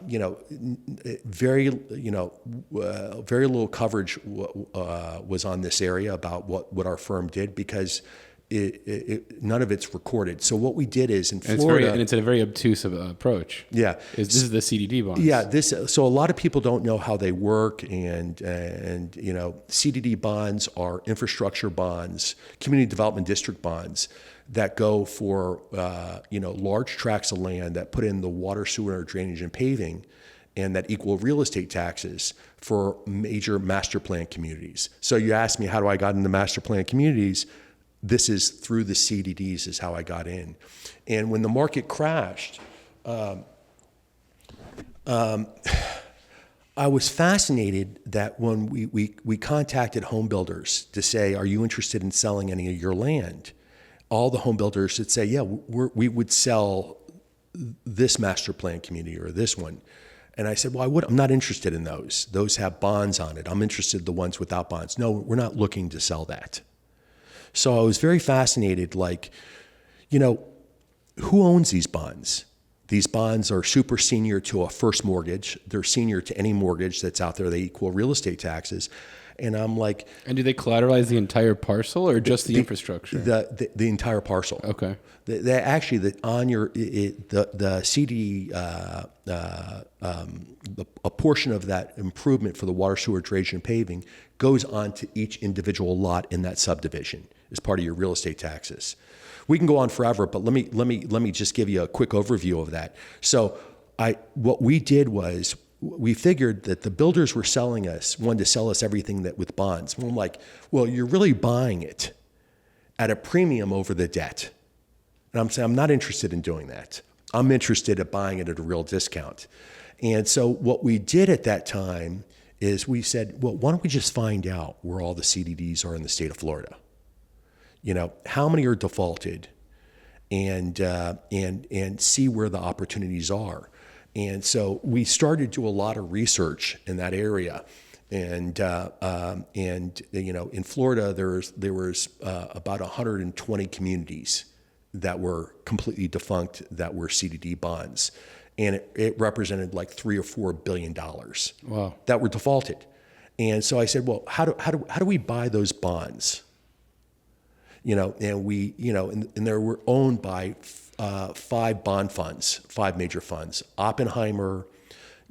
little coverage was on this area about what our firm did, because none of it's recorded. So what we did is in Florida, it's a very obtuse approach. Yeah, this is the CDD bonds. Yeah, so a lot of people don't know how they work, and CDD bonds are infrastructure bonds, community development district bonds that go for large tracts of land that put in the water, sewer, drainage, and paving, and that equal real estate taxes for major master plan communities. So you asked me, how do I got into master plan communities? This is through the CDDs is how I got in. And when the market crashed, I was fascinated that when we contacted home builders to say, are you interested in selling any of your land? All the home builders would say, yeah, we would sell this master plan community or this one. And I said, well, I'm not interested in those. Those have bonds on it. I'm interested in the ones without bonds. No, we're not looking to sell that. So I was very fascinated, who owns these bonds? These bonds are super senior to a first mortgage. They're senior to any mortgage that's out there. They equal real estate taxes. And I'm like... And do they collateralize the entire parcel or just the infrastructure? The entire parcel. Okay. The CD, a portion of that improvement for the water, sewer, drainage, and paving goes on to each individual lot in that subdivision as part of your real estate taxes. We can go on forever, but let me just give you a quick overview of that. So what we did was, we figured that the builders wanted to sell us everything that with bonds. And I'm like, well, you're really buying it at a premium over the debt. And I'm saying, I'm not interested in doing that. I'm interested in buying it at a real discount. And so what we did at that time is we said, well, why don't we just find out where all the CDDs are in the state of Florida? How many are defaulted, and see where the opportunities are. And so we started to do a lot of research in that area. And in Florida, there was about 120 communities that were completely defunct that were CDD bonds. And it represented like $3 or $4 billion. Wow. That were defaulted. And so I said, well, how do we buy those bonds? And we, and they were owned by 5 bond funds, 5 major funds: Oppenheimer,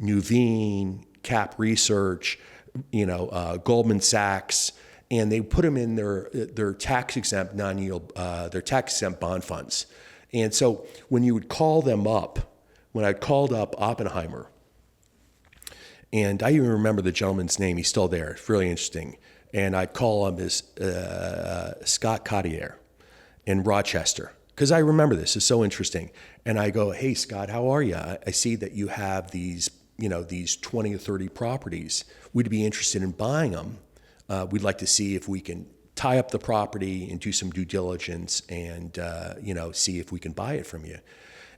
Nuveen, Cap Research, Goldman Sachs, and they put them in their tax exempt non-yield, their tax exempt bond funds. And so when you would call them up, when I called up Oppenheimer, And I even remember the gentleman's name. He's still there. It's really interesting. And I call him as Scott Cottier in Rochester, because I remember this. It's so interesting. And I go, hey, Scott, how are you? I see that you have these 20 or 30 properties. We'd be interested in buying them. We'd like to see if we can tie up the property and do some due diligence and, see if we can buy it from you.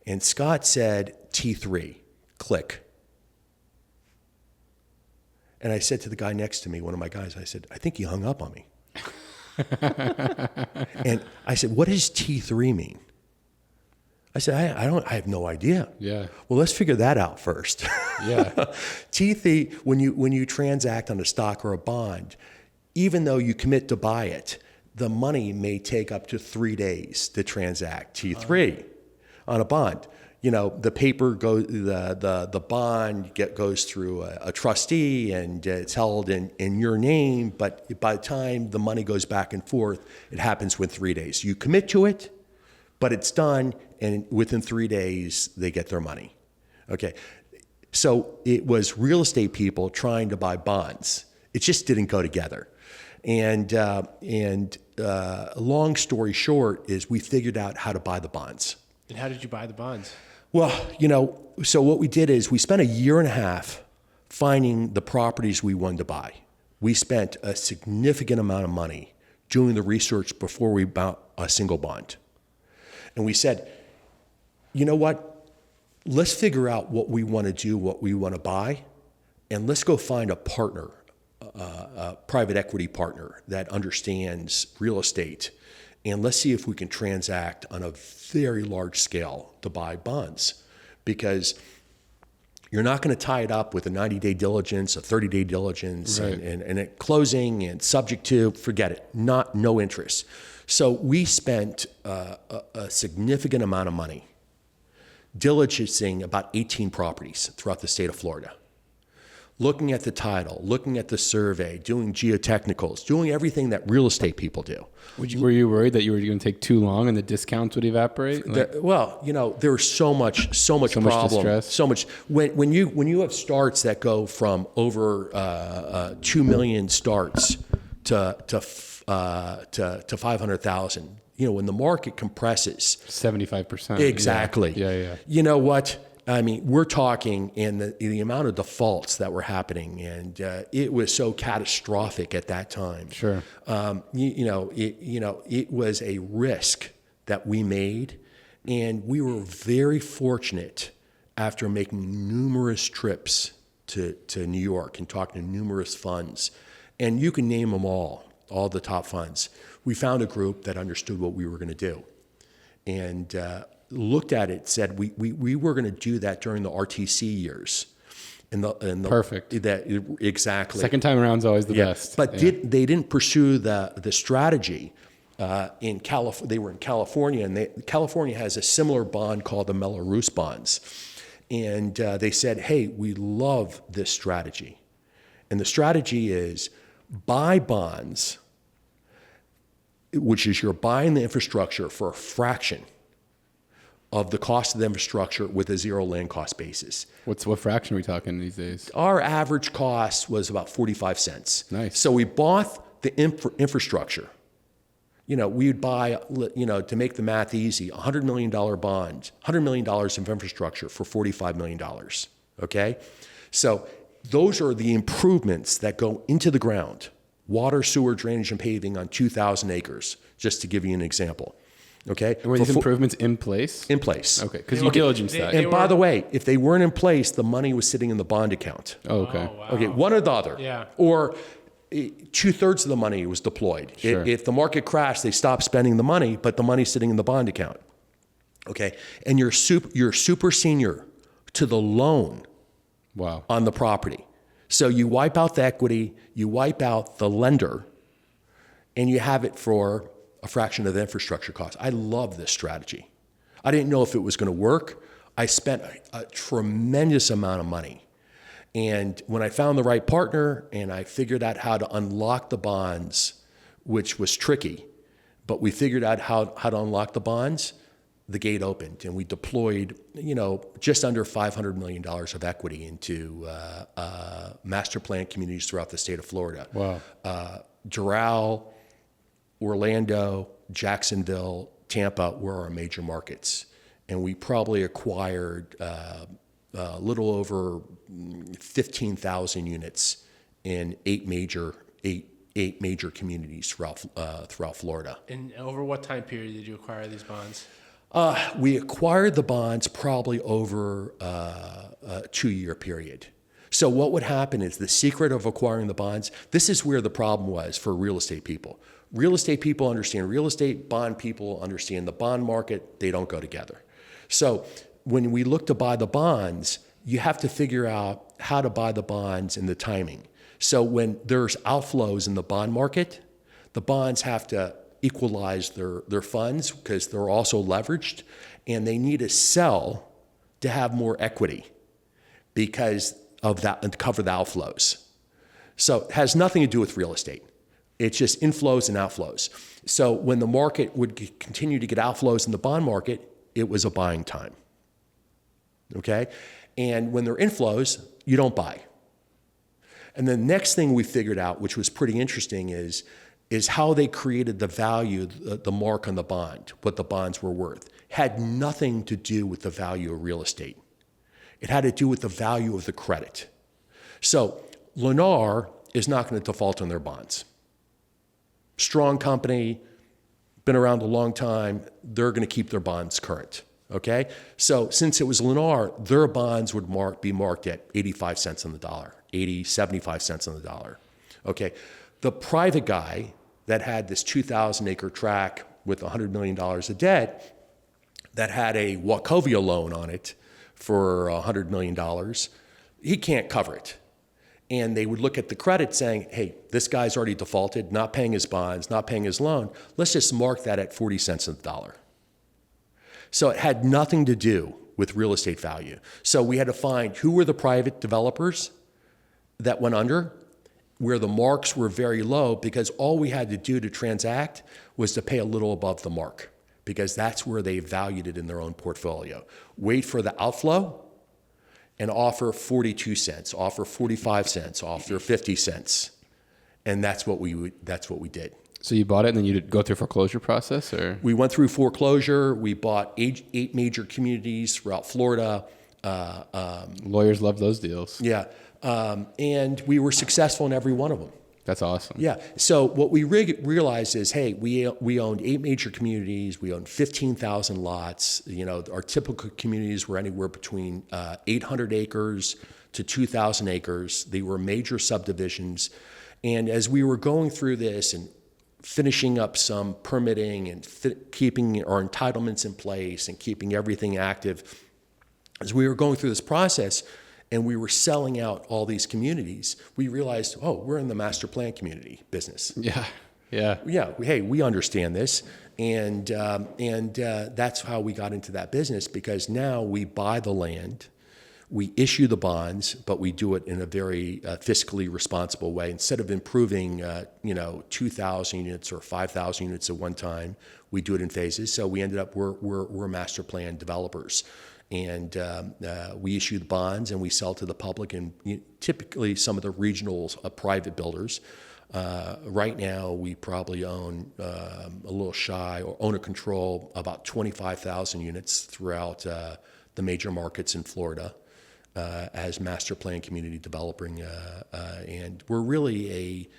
And Scott said, T3, click. And I said to the guy next to me, one of my guys, I said, I think he hung up on me. And I said, what does T3 mean? I said, I have no idea. Yeah. Well, let's figure that out first. Yeah. T3, when you transact on a stock or a bond, even though you commit to buy it, the money may take up to 3 days to transact. T3 on a bond. The paper goes, the bond goes through a trustee and it's held in your name, but by the time the money goes back and forth, it happens within 3 days. You commit to it, but it's done, and within 3 days, they get their money. Okay. So it was real estate people trying to buy bonds. It just didn't go together. And long story short is we figured out how to buy the bonds. And how did you buy the bonds? Well, so what we did is we spent a year and a half finding the properties we wanted to buy. We spent a significant amount of money doing the research before we bought a single bond. And we said, you know what? Let's figure out what we want to do, what we want to buy, and let's go find a partner, a private equity partner that understands real estate. And let's see if we can transact on a very large scale to buy bonds, because you're not going to tie it up with a 90-day diligence, a 30-day diligence, right, and at closing and subject to, forget it, no interest. So we spent a significant amount of money diligencing about 18 properties throughout the state of Florida. Looking at the title, looking at the survey, doing geotechnicals, doing everything that real estate people do. Were you worried that you were going to take too long and the discounts would evaporate? There was so much problem, distress. so much. When you have starts that go from over 2 million starts to 500,000, when the market compresses, 75%. exactly. Yeah. You know what? I mean, we're talking in the amount of defaults that were happening, and it was so catastrophic at that time. Sure. It was a risk that we made, and we were very fortunate after making numerous trips to New York and talking to numerous funds, and you can name them all the top funds. We found a group that understood what we were going to do, and looked at it, said we were going to do that during the RTC years. Perfect. Exactly. Second time around is always the best. But they didn't pursue the strategy in California. They were in California, and California has a similar bond called the Melrose bonds. And they said, hey, we love this strategy. And the strategy is buy bonds, which is you're buying the infrastructure for a fraction of the cost of the infrastructure with a zero land cost basis. What fraction are we talking these days? Our average cost was about 45 cents. Nice. So we bought the infrastructure. We'd buy, to make the math easy, a $100 million bond, $100 million of infrastructure for $45 million, okay? So those are the improvements that go into the ground. Water, sewer, drainage, and paving on 2,000 acres, just to give you an example. Okay. And were these improvements in place? In place. Okay. Because you diligence that. And by the way, if they weren't in place, the money was sitting in the bond account. Oh, okay. Oh, wow. Okay. One or the other. Yeah. Or 2/3 of the money was deployed. Sure. If the market crashed, they stopped spending the money, but the money's sitting in the bond account. Okay. And you're super senior to the loan. Wow. On the property. So you wipe out the equity, you wipe out the lender, and you have it for a fraction of the infrastructure cost. I love this strategy. I didn't know if it was going to work. I spent a tremendous amount of money. And when I found the right partner and I figured out how to unlock the bonds, which was tricky, but we figured out how to unlock the bonds, the gate opened, and we deployed, just under $500 million of equity into master plan communities throughout the state of Florida. Wow. Doral, Orlando, Jacksonville, Tampa were our major markets. And we probably acquired a little over 15,000 units in eight major communities throughout Florida. And over what time period did you acquire these bonds? We acquired the bonds probably over a 2-year period. So what would happen is the secret of acquiring the bonds, this is where the problem was for real estate people. Real estate people understand real estate, bond people understand the bond market, they don't go together. So when we look to buy the bonds, you have to figure out how to buy the bonds and the timing. So when there's outflows in the bond market, the bonds have to equalize their funds because they're also leveraged, and they need to sell to have more equity because of that and cover the outflows. So it has nothing to do with real estate. It's just inflows and outflows. So when the market would continue to get outflows in the bond market, it was a buying time. Okay? And when there are inflows, you don't buy. And the next thing we figured out, which was pretty interesting, is how they created the value, the mark on the bond, what the bonds were worth. Had nothing to do with the value of real estate. It had to do with the value of the credit. So Lennar is not going to default on their bonds. Strong company, been around a long time, they're going to keep their bonds current. Okay? So since it was Lennar, their bonds would be marked at 85 cents on the dollar, 80, 75 cents on the dollar. Okay? The private guy that had this 2,000 acre tract with $100 million of debt that had a Wachovia loan on it for $100 million, he can't cover it. And they would look at the credit saying, hey, this guy's already defaulted, not paying his bonds, not paying his loan. Let's just mark that at 40 cents on the dollar. So it had nothing to do with real estate value. So we had to find who were the private developers that went under, where the marks were very low, because all we had to do to transact was to pay a little above the mark, because that's where they valued it in their own portfolio. Wait for the outflow and offer 42 cents, offer 45 cents, offer 50 cents. And that's what we did. So you bought it and then you did go through foreclosure process, or? We went through foreclosure. We bought eight major communities throughout Florida. Lawyers love those deals. Yeah. And we were successful in every one of them. That's awesome. Yeah. So what we realized is, hey, we owned 8 major communities. We owned 15,000 lots. Our typical communities were anywhere between 800 acres to 2,000 acres. They were major subdivisions. And as we were going through this and finishing up some permitting and keeping our entitlements in place and keeping everything active, as we were going through this process, and we were selling out all these communities, we realized, oh, we're in the master plan community business. Yeah. Hey, we understand this, and that's how we got into that business, because now we buy the land, we issue the bonds, but we do it in a very fiscally responsible way. Instead of improving, 2,000 units or 5,000 units at one time, we do it in phases. So we ended up we're master plan developers. And we issue the bonds and we sell to the public, and typically some of the regional private builders. Right now, we probably own a little shy or own or control about 25,000 units throughout the major markets in Florida as master plan community developing. And we're really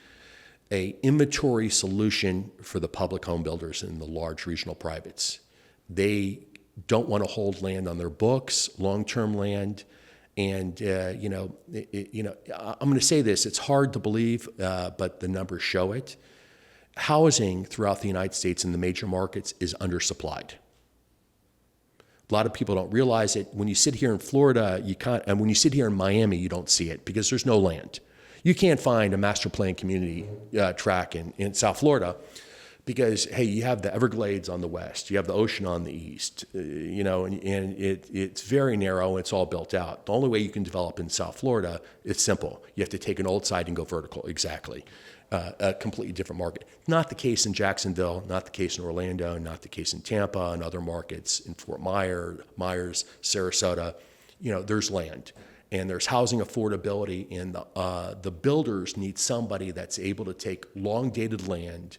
a inventory solution for the public home builders and the large regional privates. They don't want to hold land on their books, long-term land. And, I'm going to say this, it's hard to believe, but the numbers show it. Housing throughout the United States in the major markets is undersupplied. A lot of people don't realize it. When you sit here in Florida, you can't, and when you sit here in Miami, you don't see it because there's no land. You can't find a master plan community tract in South Florida Because, hey, you have the Everglades on the west, you have the ocean on the east, and it's very narrow, it's all built out. The only way you can develop in South Florida, it's simple. You have to take an old site and go vertical, exactly. A completely different market. Not the case in Jacksonville, not the case in Orlando, not the case in Tampa and other markets, in Fort Myers, Sarasota. There's land. And there's housing affordability, and the builders need somebody that's able to take long-dated land,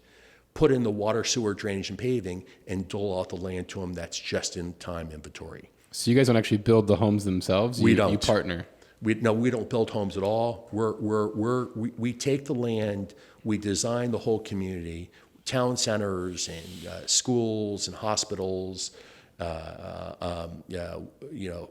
put in the water, sewer, drainage, and paving, and dole out the land to them that's just-in-time inventory. So you guys don't actually build the homes themselves? We don't. You partner? We don't build homes at all. We take the land, we design the whole community, town centers and schools and hospitals,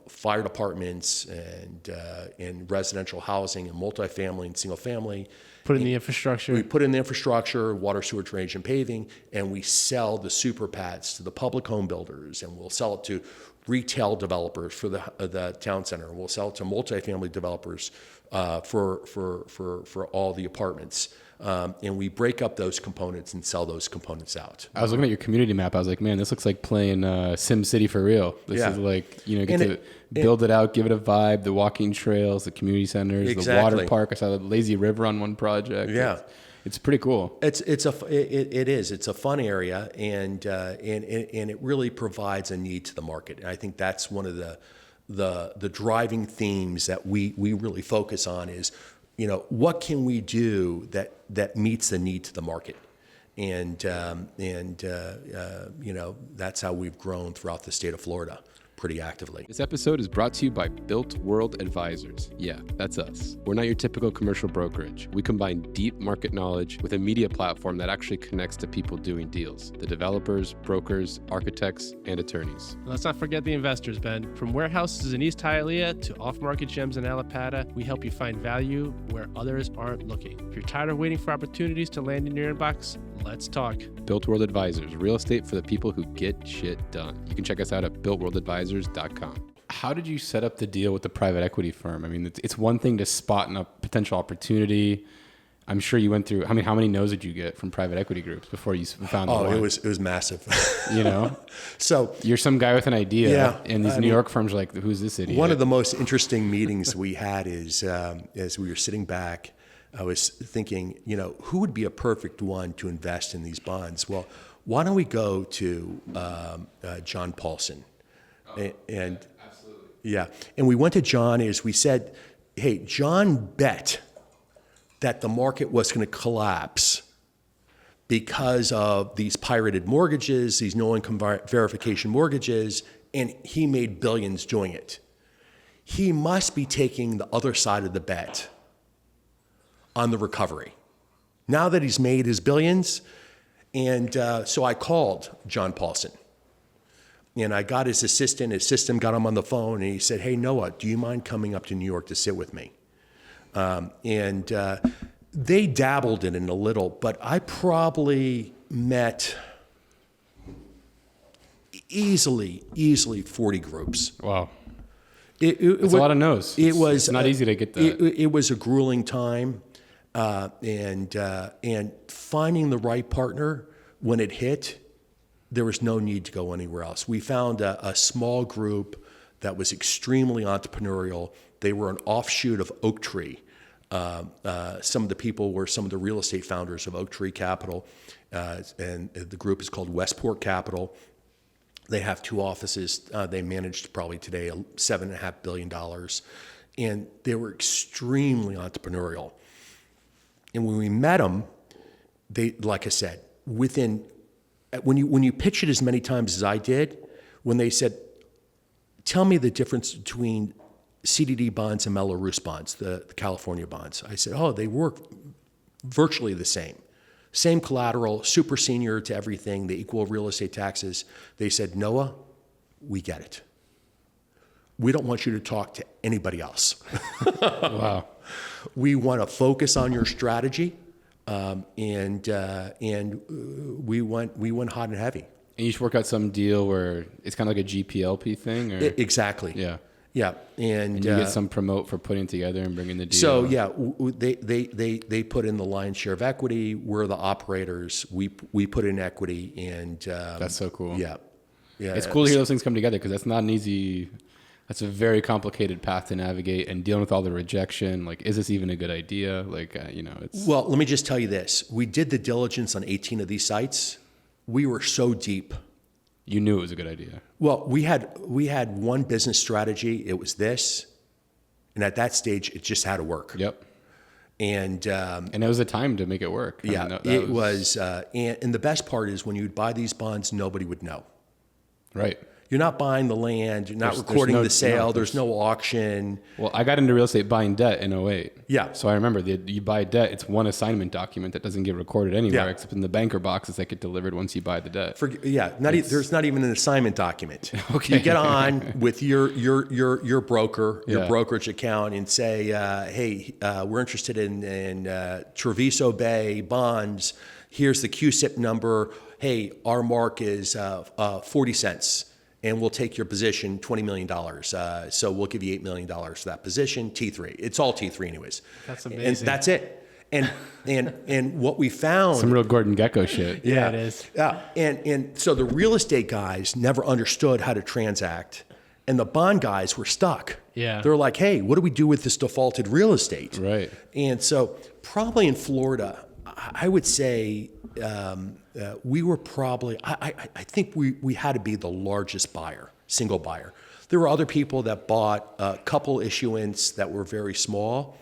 fire departments and residential housing and multifamily and single family. Put in the infrastructure. We put in the infrastructure, water, sewer, drainage, and paving, and we sell the super pads to the public home builders, and we'll sell it to retail developers for the town center. We'll sell it to multifamily developers for all the apartments. And we break up those components and sell those components out. I was looking at your community map. I was like, man, this looks like playing Sim City for real. This is like, get to build it out, give it a vibe, the walking trails, the community centers, exactly. the water park. I saw the lazy river on one project. Yeah. It's pretty cool. It is. It's a fun area, and it really provides a need to the market. And I think that's one of the driving themes that we really focus on is, what can we do that meets the need to the market, and that's how we've grown throughout the state of Florida pretty actively. This episode is brought to you by Built World Advisors. Yeah, that's us. We're not your typical commercial brokerage. We combine deep market knowledge with a media platform that actually connects to people doing deals, the developers, brokers, architects, and attorneys. Let's not forget the investors, Ben. From warehouses in East Hialeah to off-market gems in Allapattah, we help you find value where others aren't looking. If you're tired of waiting for opportunities to land in your inbox, let's talk. Built World Advisors, real estate for the people who get shit done. You can check us out at builtworldadvisors.com. How did you set up the deal with the private equity firm? I mean, it's one thing to spot a potential opportunity. I'm sure you went through, how many no's did you get from private equity groups before you found the one? It was massive. So you're some guy with an idea, and these New York firms are like, who's this idiot? One of the most interesting meetings we had is as we were sitting back, I was thinking, who would be a perfect one to invest in these bonds? Well, why don't we go to John Paulson? And absolutely. Yeah. And we went to John as we said, hey, John bet that the market was going to collapse because of these pirated mortgages, these no income verification mortgages, and he made billions doing it. He must be taking the other side of the bet on the recovery. Now that he's made his billions, and so I called John Paulson. And I got his assistant got him on the phone, and he said, hey, Noah, do you mind coming up to New York to sit with me? They dabbled in it a little, but I probably met easily 40 groups. Wow. It's a lot of no's. It's not easy to get that. It was a grueling time, and finding the right partner when it hit, there was no need to go anywhere else. We found a small group that was extremely entrepreneurial. They were an offshoot of Oak Tree. Some of the people were some of the real estate founders of Oak Tree Capital, and the group is called Westport Capital. They have 2 offices. They managed probably today $7.5 billion, and they were extremely entrepreneurial. And when we met them, they, like I said, when you pitch it as many times as I did, when they said, tell me the difference between CDD bonds and Mello-Roos bonds, the California bonds. I said, they work virtually the same. Same collateral, super senior to everything, they equal real estate taxes. They said, Noah, we get it. We don't want you to talk to anybody else. Wow. We want to focus on your strategy. And we went hot and heavy. And you should work out some deal where it's kind of like a GPLP thing? Or? Exactly. Yeah. Yeah, and And you get some promote for putting together and bringing the deal. So yeah, they put in the lion's share of equity. We're the operators. We put in equity, and That's so cool. Yeah, yeah. It's cool to hear those things come together because that's not an easy. That's a very complicated path to navigate, and dealing with all the rejection. Like, is this even a good idea? Like, it's. Well, let me just tell you this: we did the diligence on 18 of these sites. We were so deep. You knew it was a good idea. Well, we had one business strategy. It was this, and at that stage, it just had to work. Yep. And it was a time to make it work. Yeah, it was. And the best part is when you'd buy these bonds, nobody would know. Right. You're not buying the land. You're not There's recording no- the sale. no, there's no auction. Well, I got into real estate buying debt in '08. Yeah. So I remember that you buy debt, it's one assignment document that doesn't get recorded anywhere Yeah. except in the banker boxes that get delivered once you buy the debt. There's not even an assignment document. Okay. You get on with your broker, your Yeah. brokerage account, and say, hey, we're interested in Treviso Bay bonds. Here's the QSIP number. Hey, our mark is 40 cents. And we'll take your position, $20 million. So we'll give you $8 million for that position, T3. It's all T3 anyways. That's amazing. And that's it. And what we found. Some real Gordon Gekko shit. Yeah, it is. Yeah. And so the real estate guys never understood how to transact. And the bond guys were stuck. Yeah. They're like, hey, what do we do with this defaulted real estate? Right. And so probably in Florida, I would say we were probably, I think we had to be the largest buyer, single buyer. There were other people that bought a couple issuance that were very small,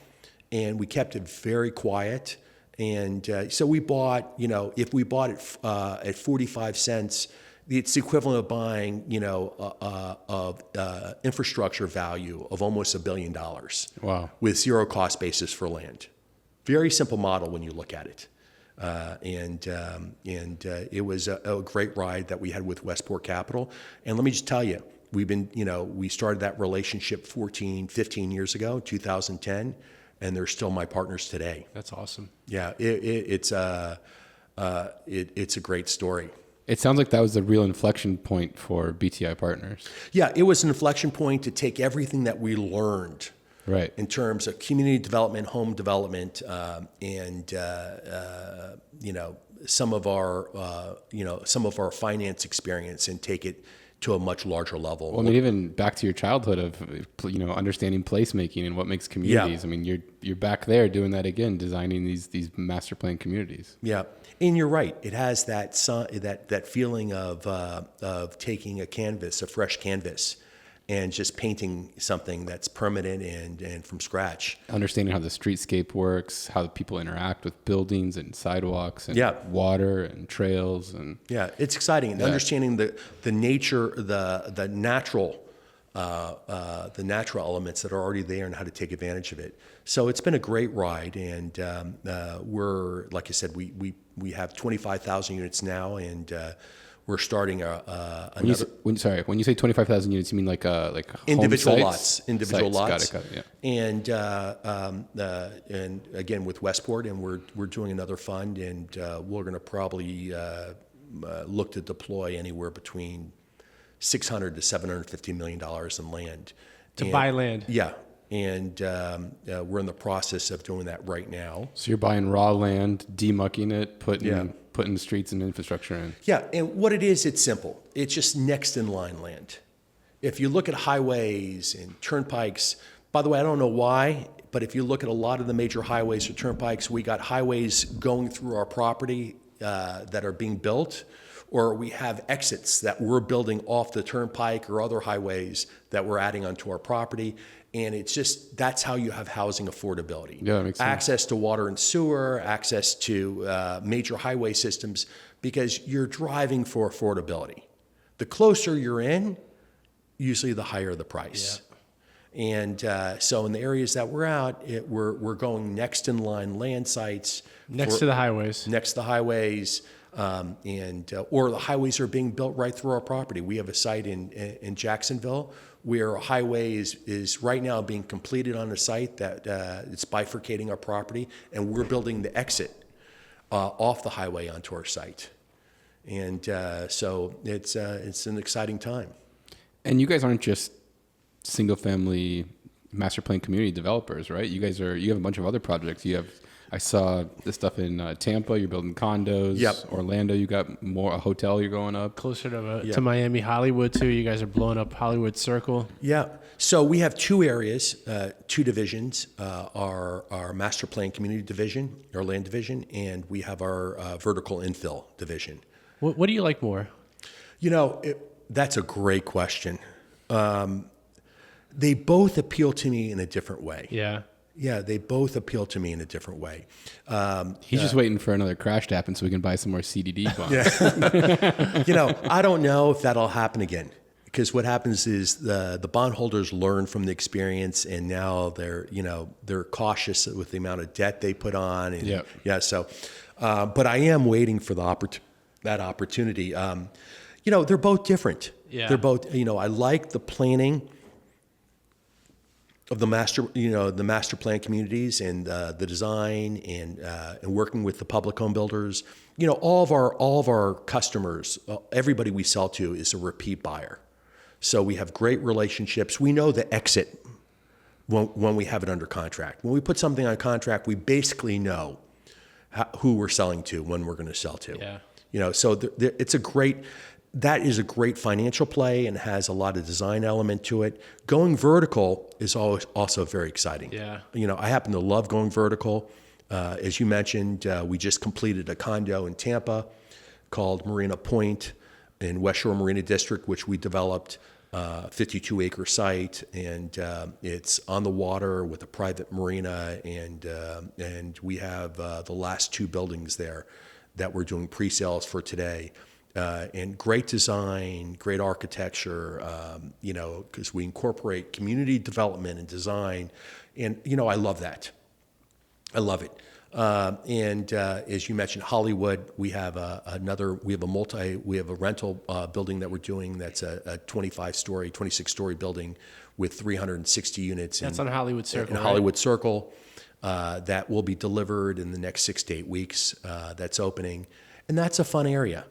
and we kept it very quiet. And so we bought, if we bought it at 45 cents, it's the equivalent of buying, infrastructure value of almost $1 billion. Wow. With zero cost basis for land. Very simple model when you look at it. It was a great ride that we had with Westport Capital. And let me just tell you, we started that relationship 15 years ago, 2010, and they're still my partners today. That's awesome. Yeah, it's a great story. It sounds like that was the real inflection point for BTI Partners. Yeah, it was an inflection point to take everything that we learned. Right. In terms of community development, home development, some of our finance experience, and take it to a much larger level. Well, I mean, even back to your childhood of, understanding placemaking and what makes communities. Yeah. I mean, you're back there doing that again, designing these master plan communities. Yeah, and you're right. It has that feeling of taking a fresh canvas, and just painting something that's permanent and from scratch. Understanding how the streetscape works, how people interact with buildings and sidewalks and Yeah. water and trails. And Yeah, it's exciting. And understanding the nature, the natural elements that are already there and how to take advantage of it. So it's been a great ride, and we're, like I said, we have 25,000 units now, and we're starting another. When you say 25,000 units, you mean like individual home lots, sites? individual lots. Got it, yeah. And again with Westport, and we're doing another fund, and we're going to probably look to deploy anywhere between $600 to $750 million in land. To buy land. Yeah, and we're in the process of doing that right now. So you're buying raw land, demucking it, putting streets and infrastructure in. Yeah, and what it is, it's simple. It's just next in line land. If you look at highways and turnpikes, by the way, I don't know why, but if you look at a lot of the major highways or turnpikes, we got highways going through our property that are being built, or we have exits that we're building off the turnpike or other highways that we're adding onto our property. And it's just, that's how you have housing affordability. Yeah, that makes sense. Access to water and sewer, access to major highway systems, because you're driving for affordability. The closer you're in, usually the higher the price. Yeah. And so in the areas that we're out, we're going next in line land sites. Next to the highways. Next to the highways. Or the highways are being built right through our property. We have a site in Jacksonville where a highway is right now being completed on a site that it's bifurcating our property, and we're building the exit off the highway onto our site. And so it's an exciting time. And you guys aren't just single family master plan community developers, right? You have a bunch of other projects. I saw this stuff in Tampa. You're building condos. Yep. Orlando, you got a hotel you're going up. Closer to Miami, Hollywood too. You guys are blowing up Hollywood Circle. Yeah. So we have two areas, two divisions, our master plan community division, our land division, and we have our vertical infill division. What do you like more? That's a great question. They both appeal to me in a different way. Yeah. Yeah, they both appeal to me in a different way. He's just waiting for another crash to happen so we can buy some more CDD bonds. Yeah. I don't know if that'll happen again, because what happens is the bondholders learn from the experience, and now they're cautious with the amount of debt they put on. And, Yep. Yeah. So, but I am waiting for that opportunity. They're both different. Yeah. They're both. I like the planning of the master plan communities and the design and working with the public home builders. All of our customers, everybody we sell to is a repeat buyer. So we have great relationships. We know the exit when we have it under contract. When we put something on contract, we basically know who we're selling to, when we're going to sell to. Yeah. So that is a great financial play and has a lot of design element to it. Going vertical is always also very exciting. Yeah. I happen to love going vertical. As you mentioned, we just completed a condo in Tampa called Marina Point in West Shore Marina District, which we developed, 52-acre site, and it's on the water with a private marina, and we have the last two buildings there that we're doing pre-sales for today. And great design, great architecture, because we incorporate community development and design. And, I love that. I love it. And as you mentioned, Hollywood, we have a rental building that we're doing that's a 26-story building with 360 units. That's on Hollywood Circle. In Hollywood Circle, that will be delivered in the next 6 to 8 weeks. That's opening. And that's a fun area.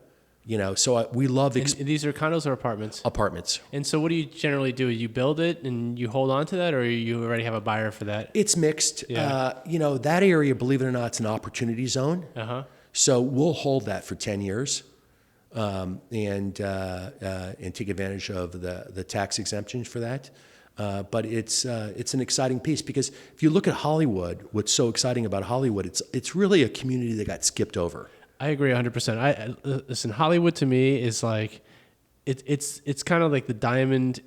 So we love... And these are condos or apartments? Apartments. And so what do you generally do? You build it and you hold on to that, or you already have a buyer for that? It's mixed. Yeah. That area, believe it or not, it's an opportunity zone. Uh-huh. So we'll hold that for 10 years and take advantage of the tax exemptions for that. But it's an exciting piece, because if you look at Hollywood, what's so exciting about Hollywood, it's really a community that got skipped over. I agree 100%. Listen, Hollywood to me is like, it's kind of like the diamond.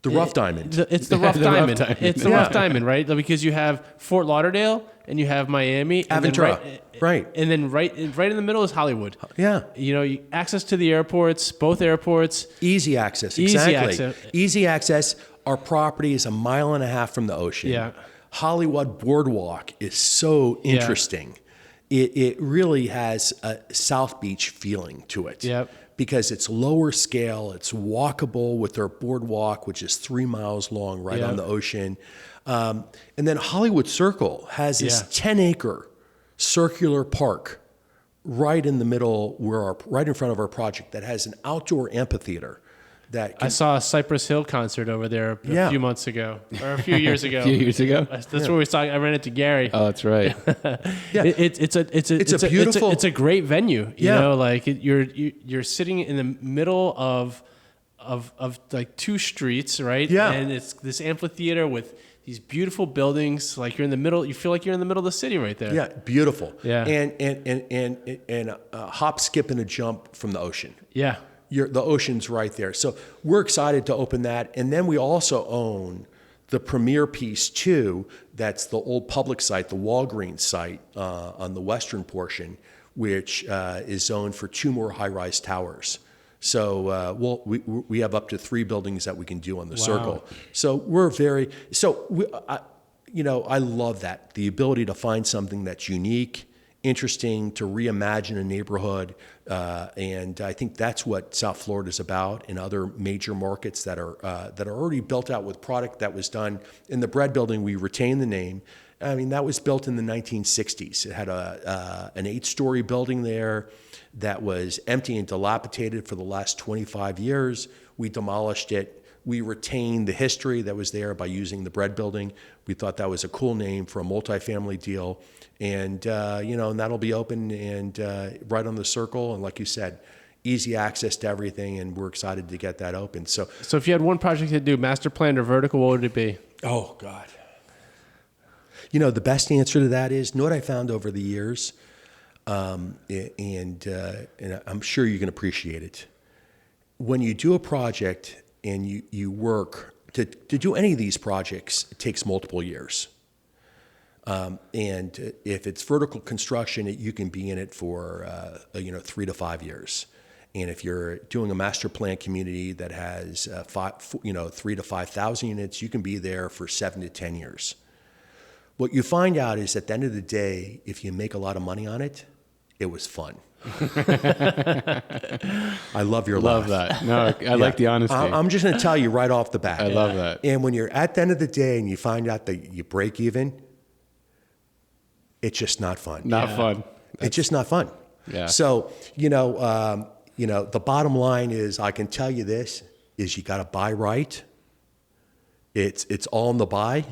The rough diamond. It's the rough diamond. It's the Yeah. rough diamond, right? Because you have Fort Lauderdale and you have Miami. And Aventura. then Right. And then right in the middle is Hollywood. Yeah. Access to the airports, both airports. Easy access. Easy Exactly. access. Easy access. Our property is 1.5 miles from the ocean. Yeah. Hollywood Boardwalk is so interesting. It really has a South Beach feeling to it. Yep. Because it's lower scale, it's walkable with their boardwalk, which is 3 miles long, right on the ocean. And then Hollywood Circle has this 10-acre circular park right in the middle, right in front of our project, that has an outdoor amphitheater. I saw a Cypress Hill concert over there a few months ago, or a few years ago. A few years ago? That's where we saw. I ran into Gary. Oh, that's right. It's a beautiful. It's a great venue. Yeah. You're sitting in the middle of like two streets, right? Yeah. And it's this amphitheater with these beautiful buildings. Like you're in the middle. You feel like you're in the middle of the city right there. Yeah, beautiful. Yeah. And a hop, skip, and a jump from the ocean. Yeah. The ocean's right there. So we're excited to open that. And then we also own the premier piece too. That's the old public site, the Walgreens site on the western portion, which is zoned for 2 more high-rise towers. So we have up to 3 buildings that we can do on the circle. So I love that, the ability to find something that's unique, interesting, to reimagine a neighborhood, and I think that's what South Florida is about, and other major markets that are already built out with product that was done. In the bread building, we retain the name. I mean, that was built in the 1960s. It had an 8-story building there that was empty and dilapidated for the last 25 years. We demolished it. We retained the history that was there by using the bread building. We thought that was a cool name for a multifamily deal. And, and that'll be open and right on the circle. And like you said, easy access to everything. And we're excited to get that open. So if you had one project to do, master plan or vertical, what would it be? Oh, God. The best answer to that is, what I found over the years, and I'm sure you can appreciate it. When you do a project and you work, to do any of these projects, it takes multiple years. And if it's vertical construction, you can be in it for 3 to 5 years. And if you're doing a master plan community that has 3 to 5,000 units, you can be there for 7 to 10 years. What you find out is at the end of the day, if you make a lot of money on it, it was fun. I love your laugh. That. No, I like the honesty. I'm just going to tell you right off the bat. I love that. And when you're at the end of the day and you find out that you break even, it's just not fun. Not fun. It's just not fun. Yeah. So, the bottom line is, I can tell you this, is you got to buy right. It's all in the buy.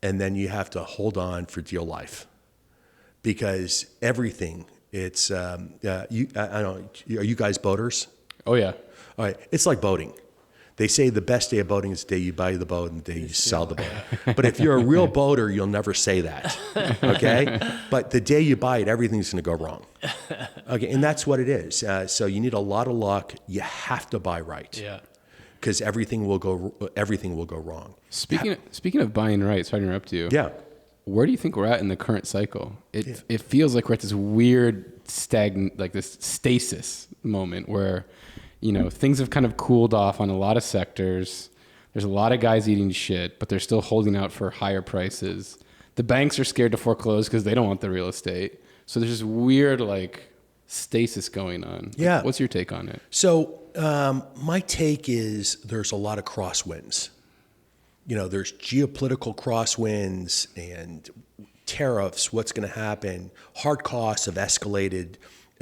And then you have to hold on for dear life, because everything. It's I don't know. Are you guys boaters? Oh yeah. All right. It's like boating. They say the best day of boating is the day you buy the boat and the day you sell the boat. But if you're a real boater, you'll never say that. Okay. But the day you buy it, everything's going to go wrong. Okay. And that's what it is. So you need a lot of luck. You have to buy right. Yeah. Because everything will go wrong. Speaking of buying right, sorry to interrupt you. Yeah. Where do you think we're at in the current cycle? It feels like we're at this weird stagnant, like this stasis moment where, things have kind of cooled off on a lot of sectors. There's a lot of guys eating shit, but they're still holding out for higher prices. The banks are scared to foreclose because they don't want the real estate. So there's this weird stasis going on. Yeah. What's your take on it? So my take is there's a lot of crosswinds. There's geopolitical crosswinds and tariffs, what's going to happen. Hard costs have escalated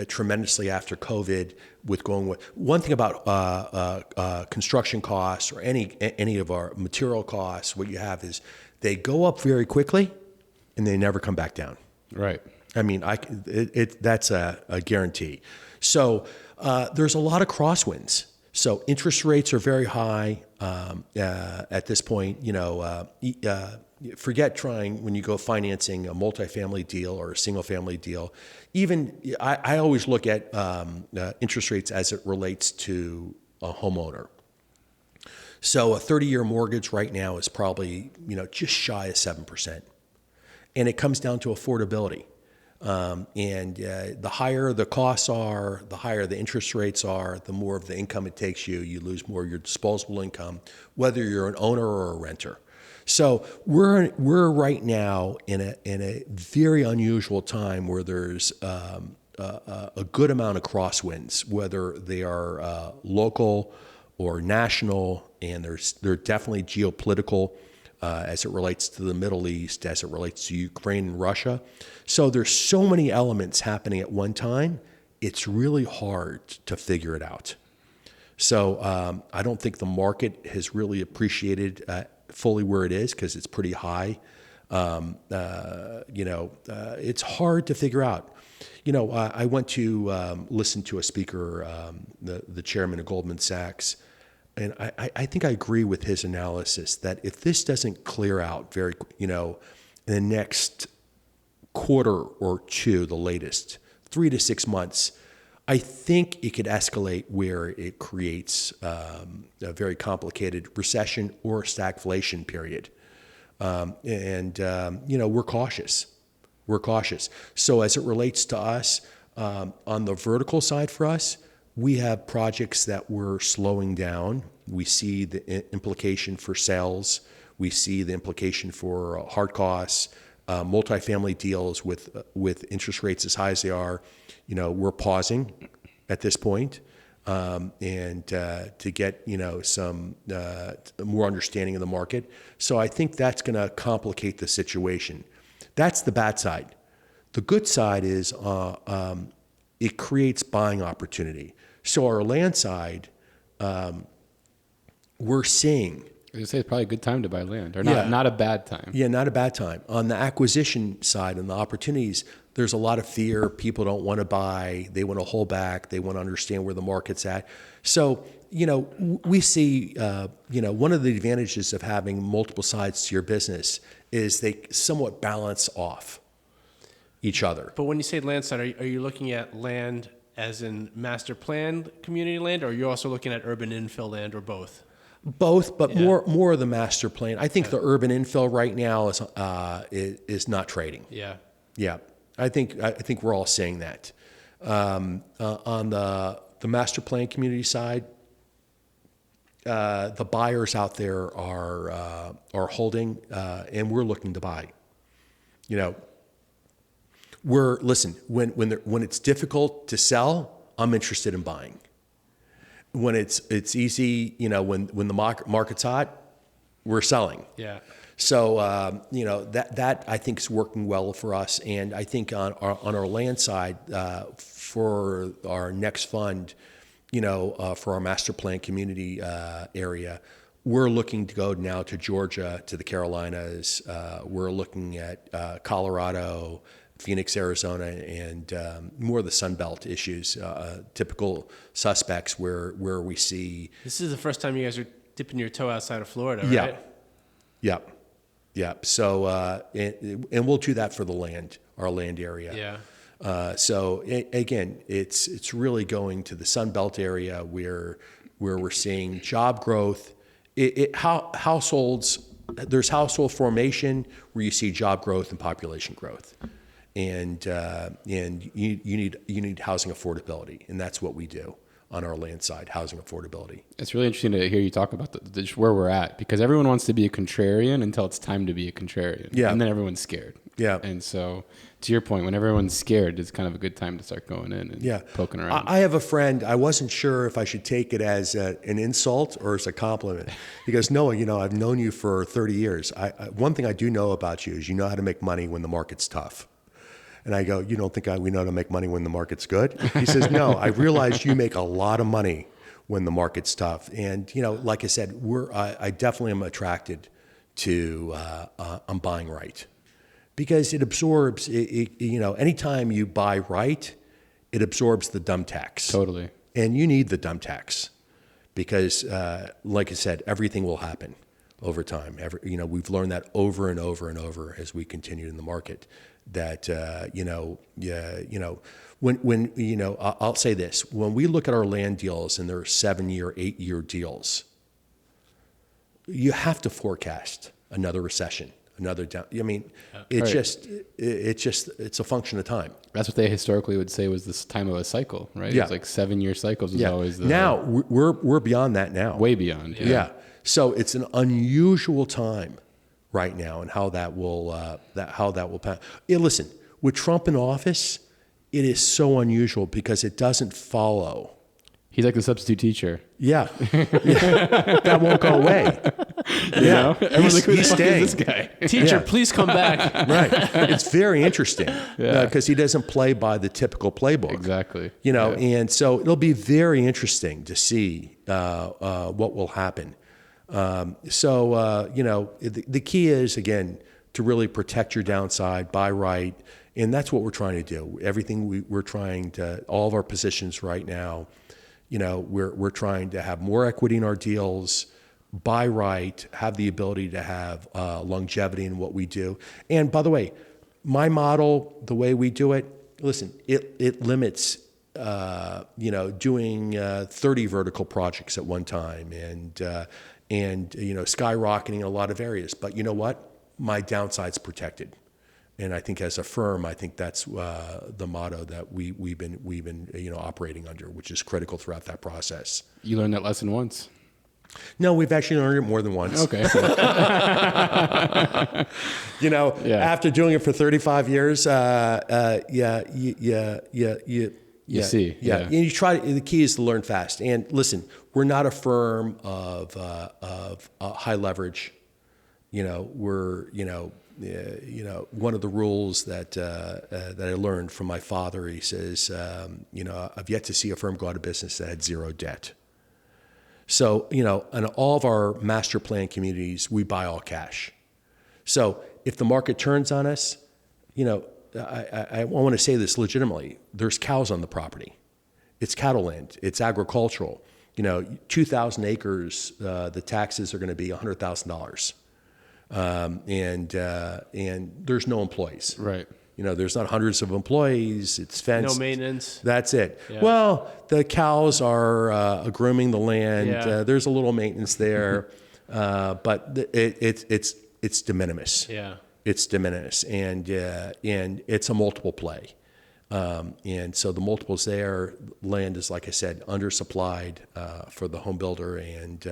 tremendously after COVID one thing about construction costs or any of our material costs, what you have is they go up very quickly and they never come back down. Right. I mean, that's a guarantee. So there's a lot of crosswinds. So interest rates are very high at this point. Forget trying when you go financing a multifamily deal or a single family deal. Even I always look at interest rates as it relates to a homeowner. So a 30-year mortgage right now is probably just shy of 7%, and it comes down to affordability. The higher the costs are, the higher the interest rates are, the more of the income it takes you. You lose more of your disposable income, whether you're an owner or a renter. So we're right now in a very unusual time where there's a good amount of crosswinds, whether they are local or national, and they're definitely geopolitical. As it relates to the Middle East, as it relates to Ukraine and Russia. So there's so many elements happening at one time, it's really hard to figure it out. So I don't think the market has really appreciated fully where it is because it's pretty high. It's hard to figure out. I went to listen to a speaker, the chairman of Goldman Sachs, and I think I agree with his analysis that if this doesn't clear out in the next quarter or two, the latest, 3 to 6 months, I think it could escalate where it creates a very complicated recession or stagflation period. We're cautious. We're cautious. So as it relates to us, on the vertical side for us, we have projects that we're slowing down. We see the implication for sales. We see the implication for hard costs, multifamily deals with interest rates as high as they are. We're pausing at this point, and to get some more understanding of the market. So I think that's going to complicate the situation. That's the bad side. The good side is it creates buying opportunity. So our land side, we're seeing. I was gonna say it's probably a good time to buy land, or Yeah. not a bad time. Yeah, not a bad time. On the acquisition side and the opportunities, there's a lot of fear. People don't want to buy. They want to hold back. They want to understand where the market's at. So, we see, one of the advantages of having multiple sides to your business is they somewhat balance off each other. But when you say land side, are you looking at land as in master planned community land, or are you also looking at urban infill land, or both? Both, but more of the master plan. I think the urban infill right now is not trading. Yeah. Yeah, I think we're all seeing that. On the master plan community side, the buyers out there are holding, and we're looking to buy. When it's difficult to sell, I'm interested in buying. When it's easy, when the market's hot, we're selling. Yeah. So that I think is working well for us, and I think on our land side for our next fund, for our master plan community area, we're looking to go now to Georgia, to the Carolinas. We're looking at Colorado, Phoenix, Arizona, and more of the Sun Belt issues, typical suspects where we see. This is the first time you guys are dipping your toe outside of Florida, Yeah. right? Yeah. So, and we'll do that for our land area. Yeah. Again, it's really going to the Sun Belt area where we're seeing job growth. There's household formation where you see job growth and population growth. And you need housing affordability, and that's what we do on our land side, housing affordability. It's really interesting to hear you talk about just where we're at, because everyone wants to be a contrarian until it's time to be a contrarian. Yeah. And then everyone's scared. Yeah. And so, to your point, when everyone's scared, it's kind of a good time to start going in and poking around. I have a friend, I wasn't sure if I should take it as an insult or as a compliment. He goes, no, I've known you for 30 years. One thing I do know about you is you know how to make money when the market's tough. And I go, you don't think we know how to make money when the market's good? He says, no, I realize you make a lot of money when the market's tough. And, like I said, I definitely am attracted to I'm buying right. Because it absorbs, anytime you buy right, it absorbs the dumb tax. Totally. And you need the dumb tax because, like I said, everything will happen over time. We've learned that over and over and over as we continue in the market. That I'll say this: when we look at our land deals and they're 7-year, 8-year deals, you have to forecast another recession, another down. I mean, it's a function of time. That's what they historically would say was this time of a cycle, right? Yeah. It's like 7-year cycles is always the Now we're beyond that now. way beyond. Yeah. So it's an unusual time right now, and how that will pass. Listen, with Trump in office, it is so unusual because it doesn't follow. He's like the substitute teacher. Yeah, that won't go away. Yeah, Everyone's like, who the he's fuck staying. is this guy? Teacher, Yeah. please come back. Right. It's very interesting because he doesn't play by the typical playbook. Exactly. And so it'll be very interesting to see what will happen. The key is, again, to really protect your downside, buy right, and that's what we're trying to do. Everything we're trying to, all of our positions right now, we're trying to have more equity in our deals, buy right, have the ability to have longevity in what we do. And by the way, my model, the way we do it, listen, it limits doing 30 vertical projects at one time and skyrocketing in a lot of areas. But you know what? My downside's protected. And I think as a firm, I think that's the motto that we've been operating under, which is critical throughout that process. You learned that lesson once. No, we've actually learned it more than once. Okay. After doing it for 35 years, You see. Yeah. And you try. The key is to learn fast. And listen, we're not a firm of high leverage. We're one of the rules that I learned from my father. He says, I've yet to see a firm go out of business that had zero debt. So, in all of our master plan communities, we buy all cash. So if the market turns on us, I want to say this legitimately. There's cows on the property. It's cattle land. It's agricultural. 2,000 acres, the taxes are going to be $100,000. And there's no employees. Right. There's not hundreds of employees. It's fenced. No maintenance. That's it. Yeah. Well, the cows are grooming the land. Yeah. There's a little maintenance there, but it's de minimis. Yeah. It's de minimis, and it's a multiple play. And so the multiples there, land is, like I said, undersupplied for the home builder, and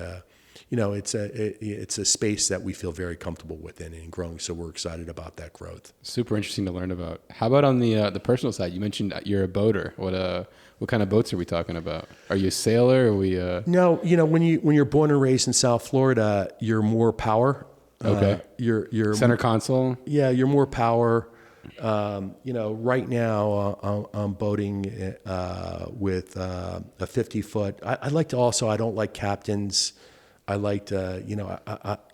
it's a space that we feel very comfortable within and growing. So we're excited about that growth. Super interesting to learn about. How about on the personal side? You mentioned you're a boater. What kind of boats are we talking about? Are you a sailor? Are we? No, when you're born and raised in South Florida, you're more power. Okay. You're center console. Yeah, you're more power. Right now I'm boating with a 50-foot. I like to also. I don't like captains. I like to, You like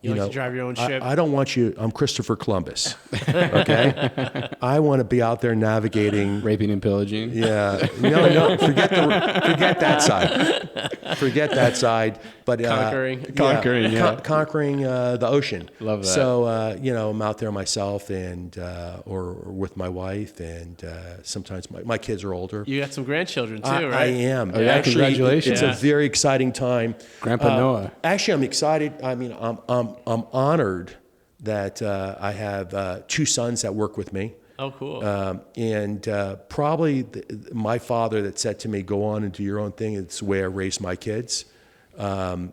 to drive your own ship? I don't want you. I'm Christopher Columbus. Okay. I want to be out there navigating, Raping and pillaging. Yeah. No. Forget that side. Forget that side. But Conquering. Conquering the ocean. Love that. So I'm out there myself and or with my wife, and sometimes my kids are older. You got some grandchildren too, right? I am. Oh, yeah, Actually, congratulations. It's a very exciting time. Grandpa Noah. Actually, I'm excited. I mean, I'm honored that I have 2 sons that work with me. Oh, cool. And probably my father that said to me, "Go on and do your own thing." It's the way I raised my kids. After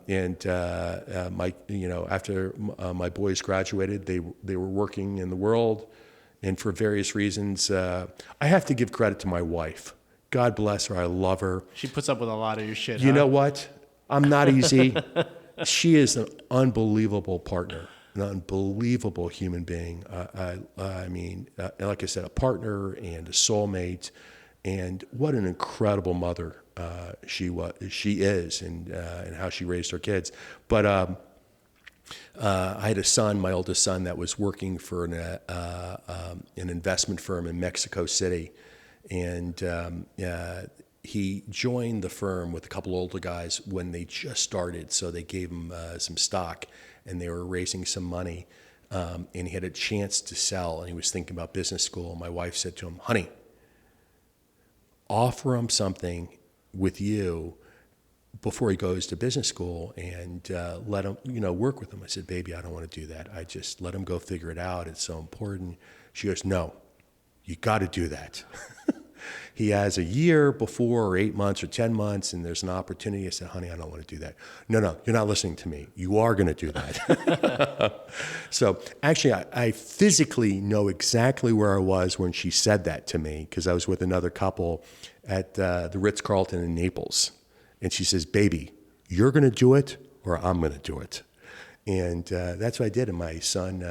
my boys graduated, they were working in the world, and for various reasons, I have to give credit to my wife. God bless her. I love her. She puts up with a lot of your shit. You know what? I'm not easy. She is an unbelievable partner, an unbelievable human being. I mean, like I said, a partner and a soulmate, and what an incredible mother she is, and how she raised her kids. But I had a son, my oldest son, that was working for an investment firm in Mexico City, and he joined the firm with a couple older guys when they just started. So they gave him some stock, and they were raising some money, and he had a chance to sell, and he was thinking about business school. And my wife said to him, "Honey, offer him something with you before he goes to business school, and let him, work with him." I said, "Baby, I don't want to do that. I just let him go figure it out. It's so important." She goes, "No, you got to do that." He has a year before, or 8 months, or 10 months, and there's an opportunity. I said, "Honey, I don't want to do that." No, you're not listening to me. You are going to do that. So actually, I physically know exactly where I was when she said that to me, because I was with another couple at the Ritz-Carlton in Naples. And she says, "Baby, you're going to do it, or I'm going to do it." And that's what I did. And my son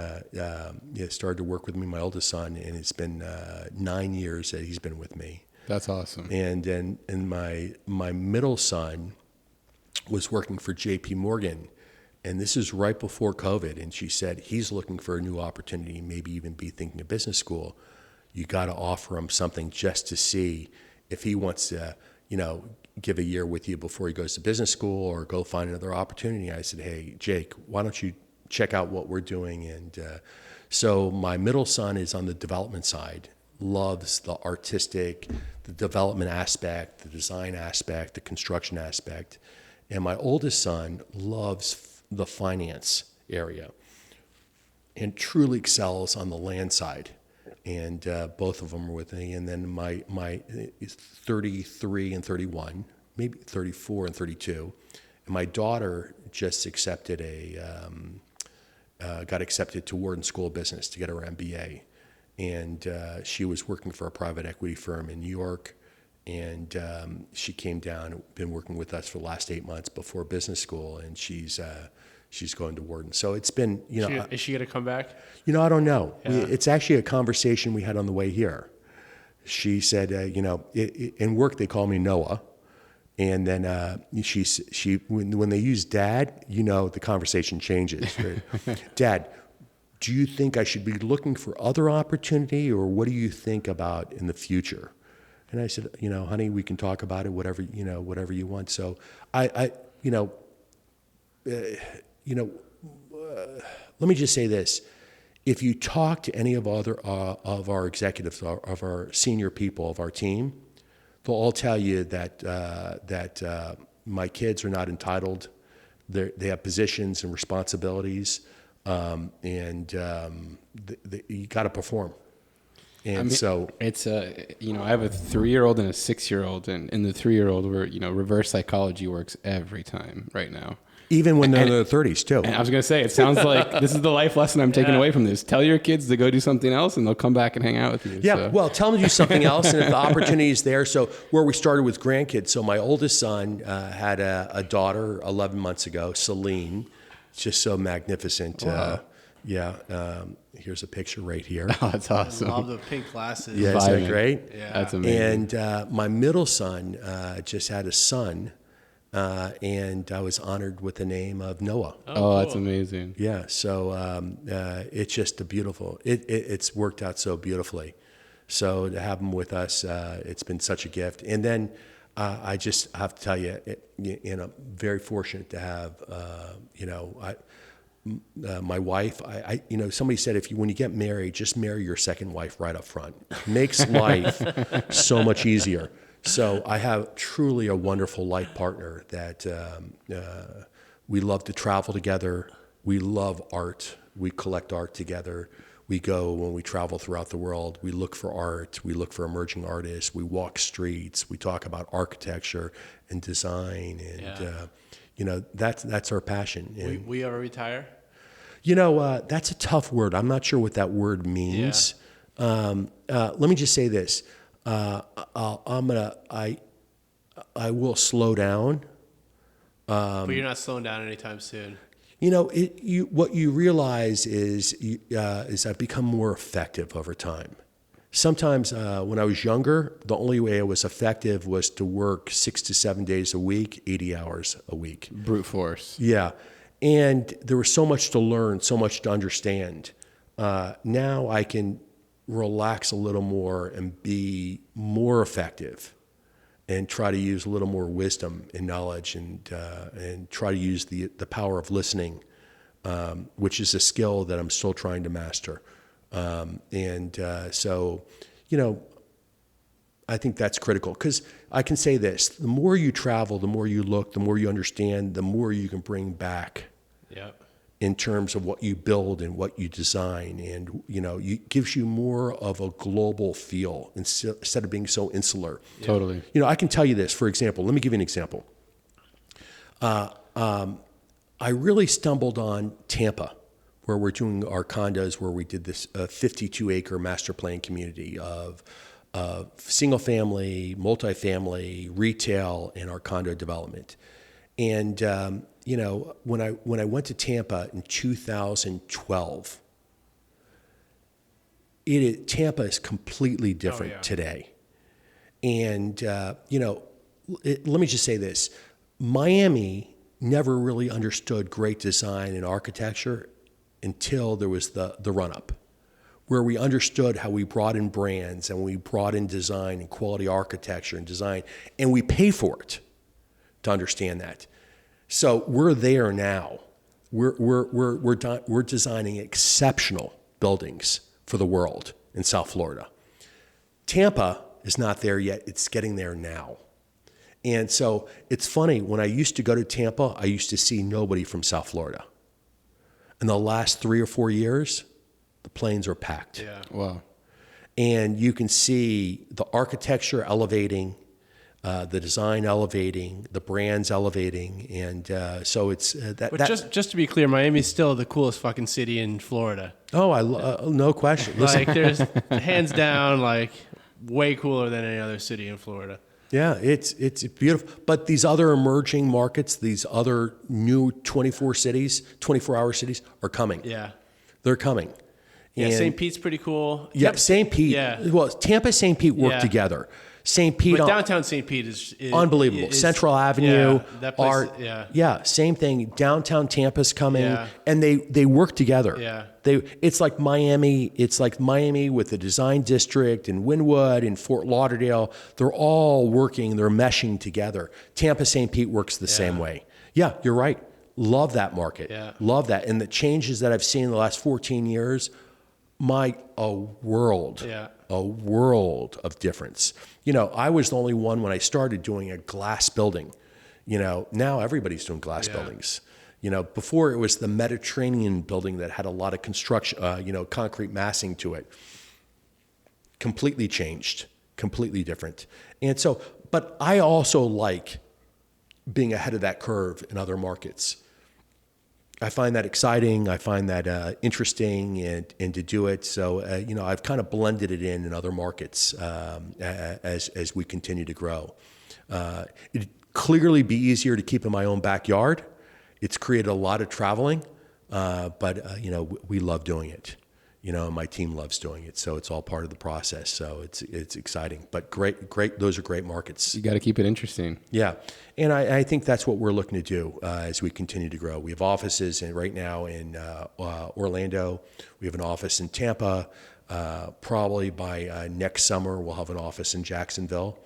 started to work with me, my oldest son, and it's been 9 years that he's been with me. That's awesome. And my middle son was working for J.P. Morgan, and this is right before COVID. And she said he's looking for a new opportunity, maybe even be thinking of business school. You got to offer him something just to see if he wants to, give a year with you before he goes to business school, or go find another opportunity. I said, "Hey, Jake, why don't you check out what we're doing?" And so my middle son is on the development side, loves the artistic, the development aspect, the design aspect, the construction aspect. And my oldest son loves the finance area and truly excels on the land side. And both of them are with me. And then my 33 and 31, maybe 34 and 32. And my daughter just accepted got accepted to Wharton School of Business to get her MBA. And she was working for a private equity firm in New York. And she came down, been working with us for the last 8 months before business school. And she's going to Wharton. So it's been, Is she going to come back? I don't know. Yeah. It's actually a conversation we had on the way here. She said, in work they call me Noah, And then when they use dad, the conversation changes. Right? Dad, do you think I should be looking for other opportunity, or what do you think about in the future? And I said, honey, we can talk about it, whatever you want. So let me just say this. If you talk to any of our executives, of our senior people, of our team, they'll all tell you that my kids are not entitled. They have positions and responsibilities, and you got to perform. And so it's I have a 3-year-old and a 6-year-old, and in the 3-year-old, where reverse psychology works every time right now. Even when they're in their 30s, too. And I was going to say, it sounds like this is the life lesson I'm taking away from this. Tell your kids to go do something else, and they'll come back and hang out with you. Yeah, so. Well, tell them to do something else, and if the opportunity is there. So where we started with grandkids, so my oldest son had a daughter 11 months ago, Celine, just so magnificent. Wow. Here's a picture right here. Oh, that's awesome. I love the pink glasses. Yeah, isn't that great? Yeah. That's amazing. And my middle son just had a son, and I was honored with the name of Noah. Oh, that's amazing. Yeah, so it's just a beautiful. It's worked out so beautifully. So to have him with us, it's been such a gift. And then I just have to tell you, very fortunate to have, my wife. Somebody said when you get married, just marry your second wife right up front. Makes life so much easier. So I have truly a wonderful life partner that we love to travel together. We love art. We collect art together. We go, when we travel throughout the world, we look for art. We look for emerging artists. We walk streets. We talk about architecture and design. And, that's our passion. And, we ever retire? That's a tough word. I'm not sure what that word means. Yeah. Let me just say this. I will slow down. But you're not slowing down anytime soon. What you realize is I've become more effective over time. Sometimes when I was younger, the only way I was effective was to work 6 to 7 days a week, 80 hours a week. Brute force. Yeah. And there was so much to learn, so much to understand. Now I can relax a little more and be more effective, and try to use a little more wisdom and knowledge, and try to use the power of listening, which is a skill that I'm still trying to master. So I think that's critical, because I can say this: the more you travel, the more you look, the more you understand, the more you can bring back. Yep. In terms of what you build and what you design, and it gives you more of a global feel instead of being so insular. Totally. I can tell you this, for example. Let me give you an example. I really stumbled on Tampa, where we're doing our condos, where we did this 52-acre master plan community of single family, multifamily, retail, and our condo development. And when I went to Tampa in 2012, Tampa is completely different today. And let me just say this: Miami never really understood great design and architecture until there was the run-up, where we understood how we brought in brands and we brought in design and quality architecture and design, and we pay for it to understand that. So we're there now. We're designing exceptional buildings for the world in South Florida. Tampa is not there yet. It's getting there now. And so it's funny, when I used to go to Tampa, I used to see nobody from South Florida. In the last 3 or 4 years, the planes are packed. Yeah. Wow. And you can see the architecture elevating, the design elevating, the brands elevating, and so it's But just to be clear, Miami's still the coolest fucking city in Florida. Oh, no question. Listen, Like, there's hands down, like, way cooler than any other city in Florida. yeah, it's beautiful. But these other emerging markets, these other new 24-hour cities are coming. Yeah. They're coming. Yeah, And- St. Pete's pretty cool. Yeah, St. Pete. Yeah. Well, Tampa, St. Pete work Yeah. together. St. Pete, But downtown St. Pete is unbelievable. Central Avenue, that place, art, same thing. Downtown Tampa's coming, and they work together. Yeah. It's like Miami. It's like Miami with the Design District and Wynwood and Fort Lauderdale. They're all working. They're meshing together. Tampa St. Pete works the same way. Yeah, you're right. Love that market. Yeah. Love that. And the changes that I've seen in the last 14 years, a world of difference. I was the only one when I started doing a glass building. Now everybody's doing glass buildings. Before it was the Mediterranean building that had a lot of construction, concrete massing to it. Completely changed, completely different. And so, but I also like being ahead of that curve in other markets. I find that exciting. I find that interesting, and to do it. So, I've kind of blended it in other markets as we continue to grow. It'd clearly be easier to keep in my own backyard. It's created a lot of traveling, but we love doing it. And my team loves doing it. So it's all part of the process. So it's exciting, but great. Those are great markets. You got to keep it interesting. Yeah. And I think that's what we're looking to do as we continue to grow. We have offices right now in Orlando. We have an office in Tampa. Probably by next summer, we'll have an office in Jacksonville.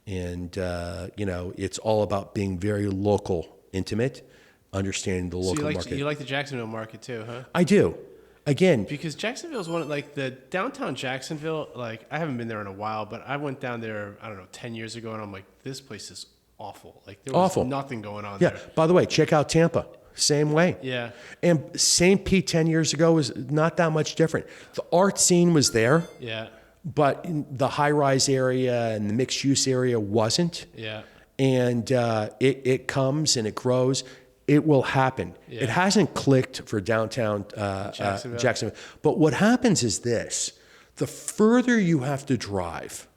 And, it's all about being very local, intimate, understanding the local market. You like the Jacksonville market too, huh? I do. Again, because Jacksonville is one of the downtown Jacksonville. I haven't been there in a while, but I went down there, I don't know, 10 years ago, and I'm like, this place is awful. There was nothing going on there. By the way, check out Tampa. Same way. Yeah. And St. Pete 10 years ago was not that much different. The art scene was there. Yeah. But the high-rise area and the mixed-use area wasn't. Yeah. And it comes and it grows. It will happen. Yeah. It hasn't clicked for downtown Jacksonville. But what happens is this. The further you have to drive,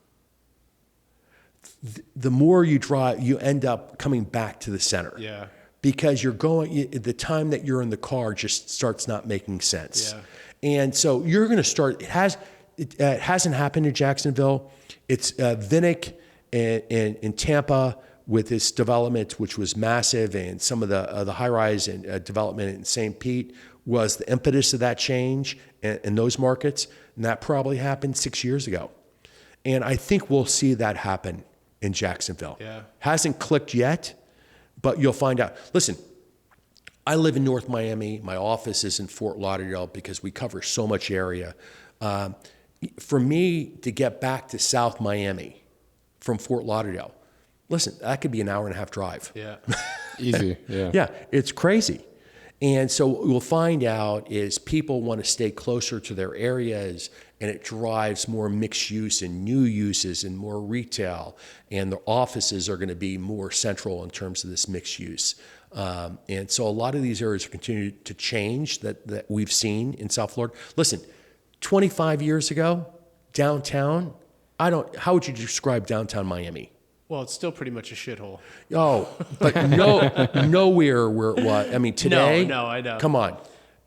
the more you drive, you end up coming back to the center. Yeah. Because the time that you're in the car just starts not making sense. Yeah. And so you're going to start, it hasn't happened in Jacksonville. It's Vinnick in Tampa with this development, which was massive, and some of the high-rise and development in St. Pete was the impetus of that change in those markets, and that probably happened 6 years ago. And I think we'll see that happen in Jacksonville. Yeah. Hasn't clicked yet, but you'll find out. Listen, I live in North Miami. My office is in Fort Lauderdale because we cover so much area. For me to get back to South Miami from Fort Lauderdale, listen, that could be an hour and a half drive. Yeah. Easy. Yeah. Yeah, it's crazy. And so what we'll find out is people want to stay closer to their areas, and it drives more mixed use and new uses and more retail. And the offices are going to be more central in terms of this mixed use. And so a lot of these areas continue to change that we've seen in South Florida. Listen, 25 years ago, downtown, how would you describe downtown Miami? Well, it's still pretty much a shithole. Oh, but nowhere where it was. I mean, today. No, I know. Come on,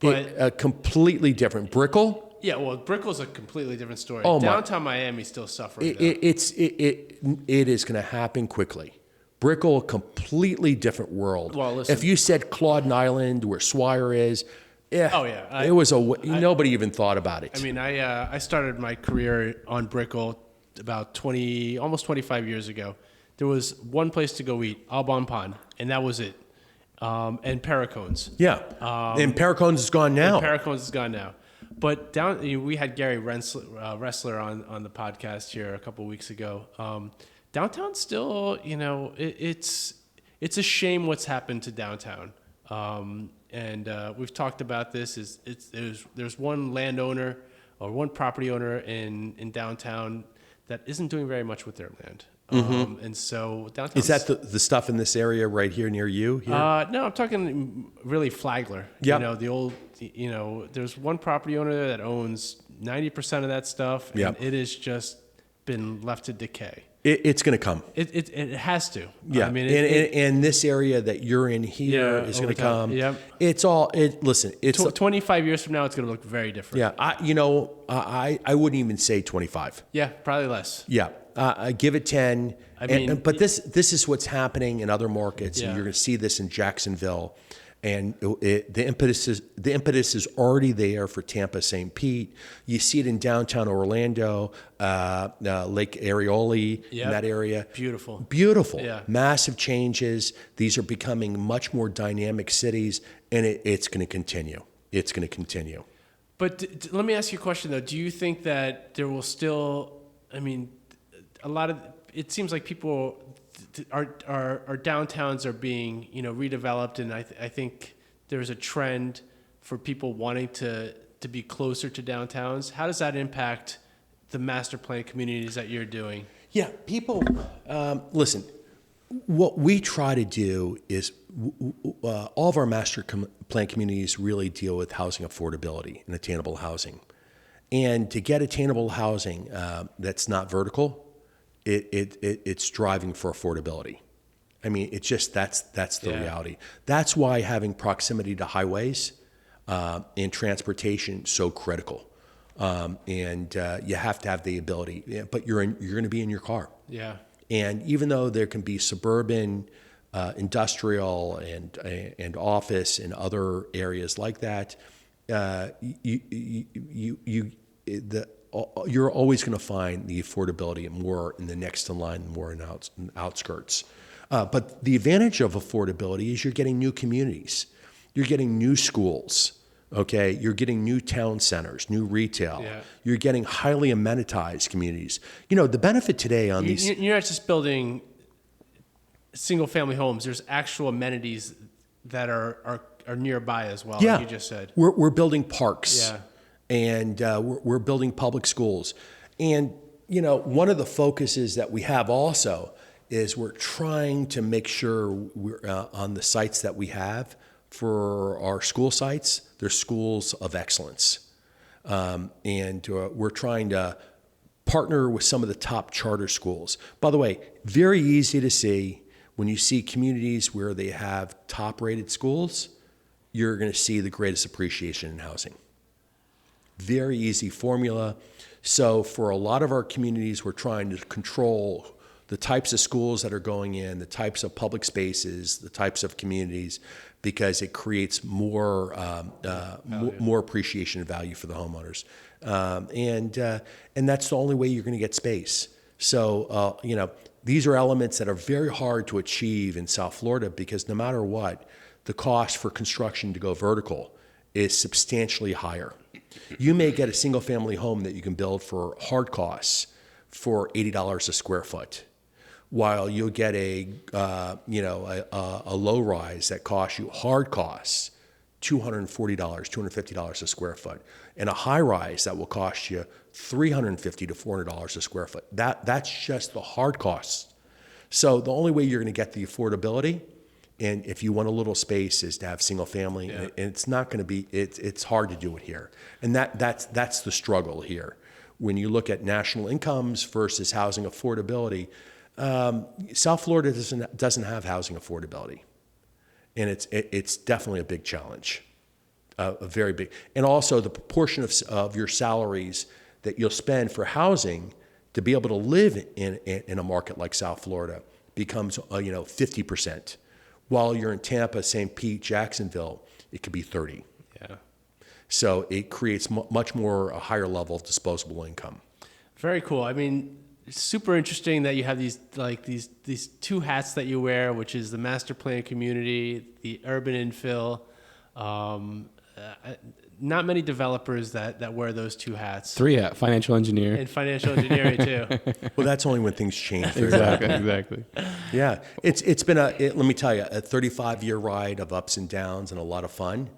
but completely different. Brickell. Yeah, well, Brickell's a completely different story. Oh, downtown Miami's still suffering. It is going to happen quickly. Brickell, a completely different world. Well, listen. If you said Claude Island, where Swire is. Yeah. It was nobody even thought about it. I mean, I started my career on Brickell about almost 25 years ago. There was one place to go eat, Au Bon Pain, and that was it. And Pericones. Yeah. And Pericones is gone now. Pericones is gone now. But we had Gary Ressler on the podcast here a couple of weeks ago. Downtown still, it's a shame what's happened to downtown. And we've talked about this. There's one landowner or one property owner in downtown that isn't doing very much with their land. And so downtown. Is that the stuff in this area right here near you? Here? No, I'm talking really Flagler. Yeah. The old, there's one property owner there that owns 90% of that stuff, and it has just been left to decay. It's going to come. It has to. Yeah. I mean, and this area that you're in here is going to come. Yep. It's all. Listen. It's 25 years from now. It's going to look very different. Yeah. I wouldn't even say 25. Yeah. Probably less. Yeah. give it 10. I mean, but this is what's happening in other markets, Yeah. and you're going to see this in Jacksonville. And the impetus is already there for Tampa, St. Pete. You see it in downtown Orlando, Lake Arioli, in that area. Beautiful. Yeah. Massive changes. These are becoming much more dynamic cities, and it's going to continue. It's going to continue. But let me ask you a question though. Do you think that there will still? I mean, a lot of it seems like people. Our downtowns are being redeveloped, and I think there's a trend for people wanting to be closer to downtowns. How does that impact the master plan communities that you're doing? Yeah, people listen. What we try to do is all of our master plan communities really deal with housing affordability and attainable housing, and to get attainable housing that's not vertical. It's driving for affordability. I mean, it's just that's the reality. That's why having proximity to highways and transportation so critical. And you have to have the ability. But you're going to be in your car. Yeah. And even though there can be suburban, industrial, and office and other areas like that, you're always going to find the affordability more in the next in line, more in outskirts. But the advantage of affordability is you're getting new communities. You're getting new schools, okay? You're getting new town centers, new retail. Yeah. You're getting highly amenitized communities. The benefit today on these... You're not just building single-family homes. There's actual amenities that are nearby as well, like you just said. We're building parks. Yeah. And we're building public schools. And, one of the focuses that we have also is we're trying to make sure we're on the sites that we have for our school sites, they're schools of excellence. And we're trying to partner with some of the top charter schools. By the way, very easy to see when you see communities where they have top-rated schools, you're going to see the greatest appreciation in housing. Very easy formula. So for a lot of our communities, we're trying to control the types of schools that are going in, the types of public spaces, the types of communities, because it creates more appreciation and value for the homeowners. And that's the only way you're going to get space. So, these are elements that are very hard to achieve in South Florida because no matter what, the cost for construction to go vertical is substantially higher. You may get a single family home that you can build for hard costs for $80 a square foot, while you'll get a low rise that costs you hard costs $240, $250 a square foot, and a high rise that will cost you $350 to $400 a square foot. That's just the hard costs. So the only way you're going to get the affordability, and if you want a little space, is to have single family, and it's not going to be. It's hard to do it here, and that's the struggle here. When you look at national incomes versus housing affordability, South Florida doesn't have housing affordability, and it's definitely a big challenge, a very big. And also the proportion of your salaries that you'll spend for housing to be able to live in a market like South Florida becomes 50%. While you're in Tampa, St. Pete, Jacksonville, it could be 30. Yeah. So it creates much more a higher level of disposable income. Very cool. I mean, it's super interesting that you have these two hats that you wear, which is the master plan community, the urban infill. Not many developers that wear those two hats. Three hat, financial engineer. And financial engineering too. Well, that's only when things change. Exactly. Yeah, it's been let me tell you, a 35-year ride of ups and downs and a lot of fun.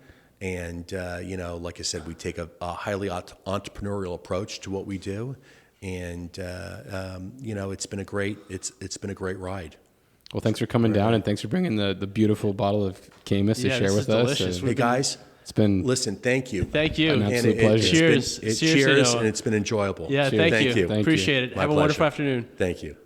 And like I said, we take a highly entrepreneurial approach to what we do, and it's been a great ride. Well, thanks for coming down, and thanks for bringing the beautiful bottle of Camus to share with us. Hey guys. It's been listen. Thank you. Thank you. An absolute pleasure. Cheers. Cheers, and it's been enjoyable. Yeah, Cheers. thank you. Thank you. Appreciate it. My Have a pleasure. wonderful afternoon. Thank you.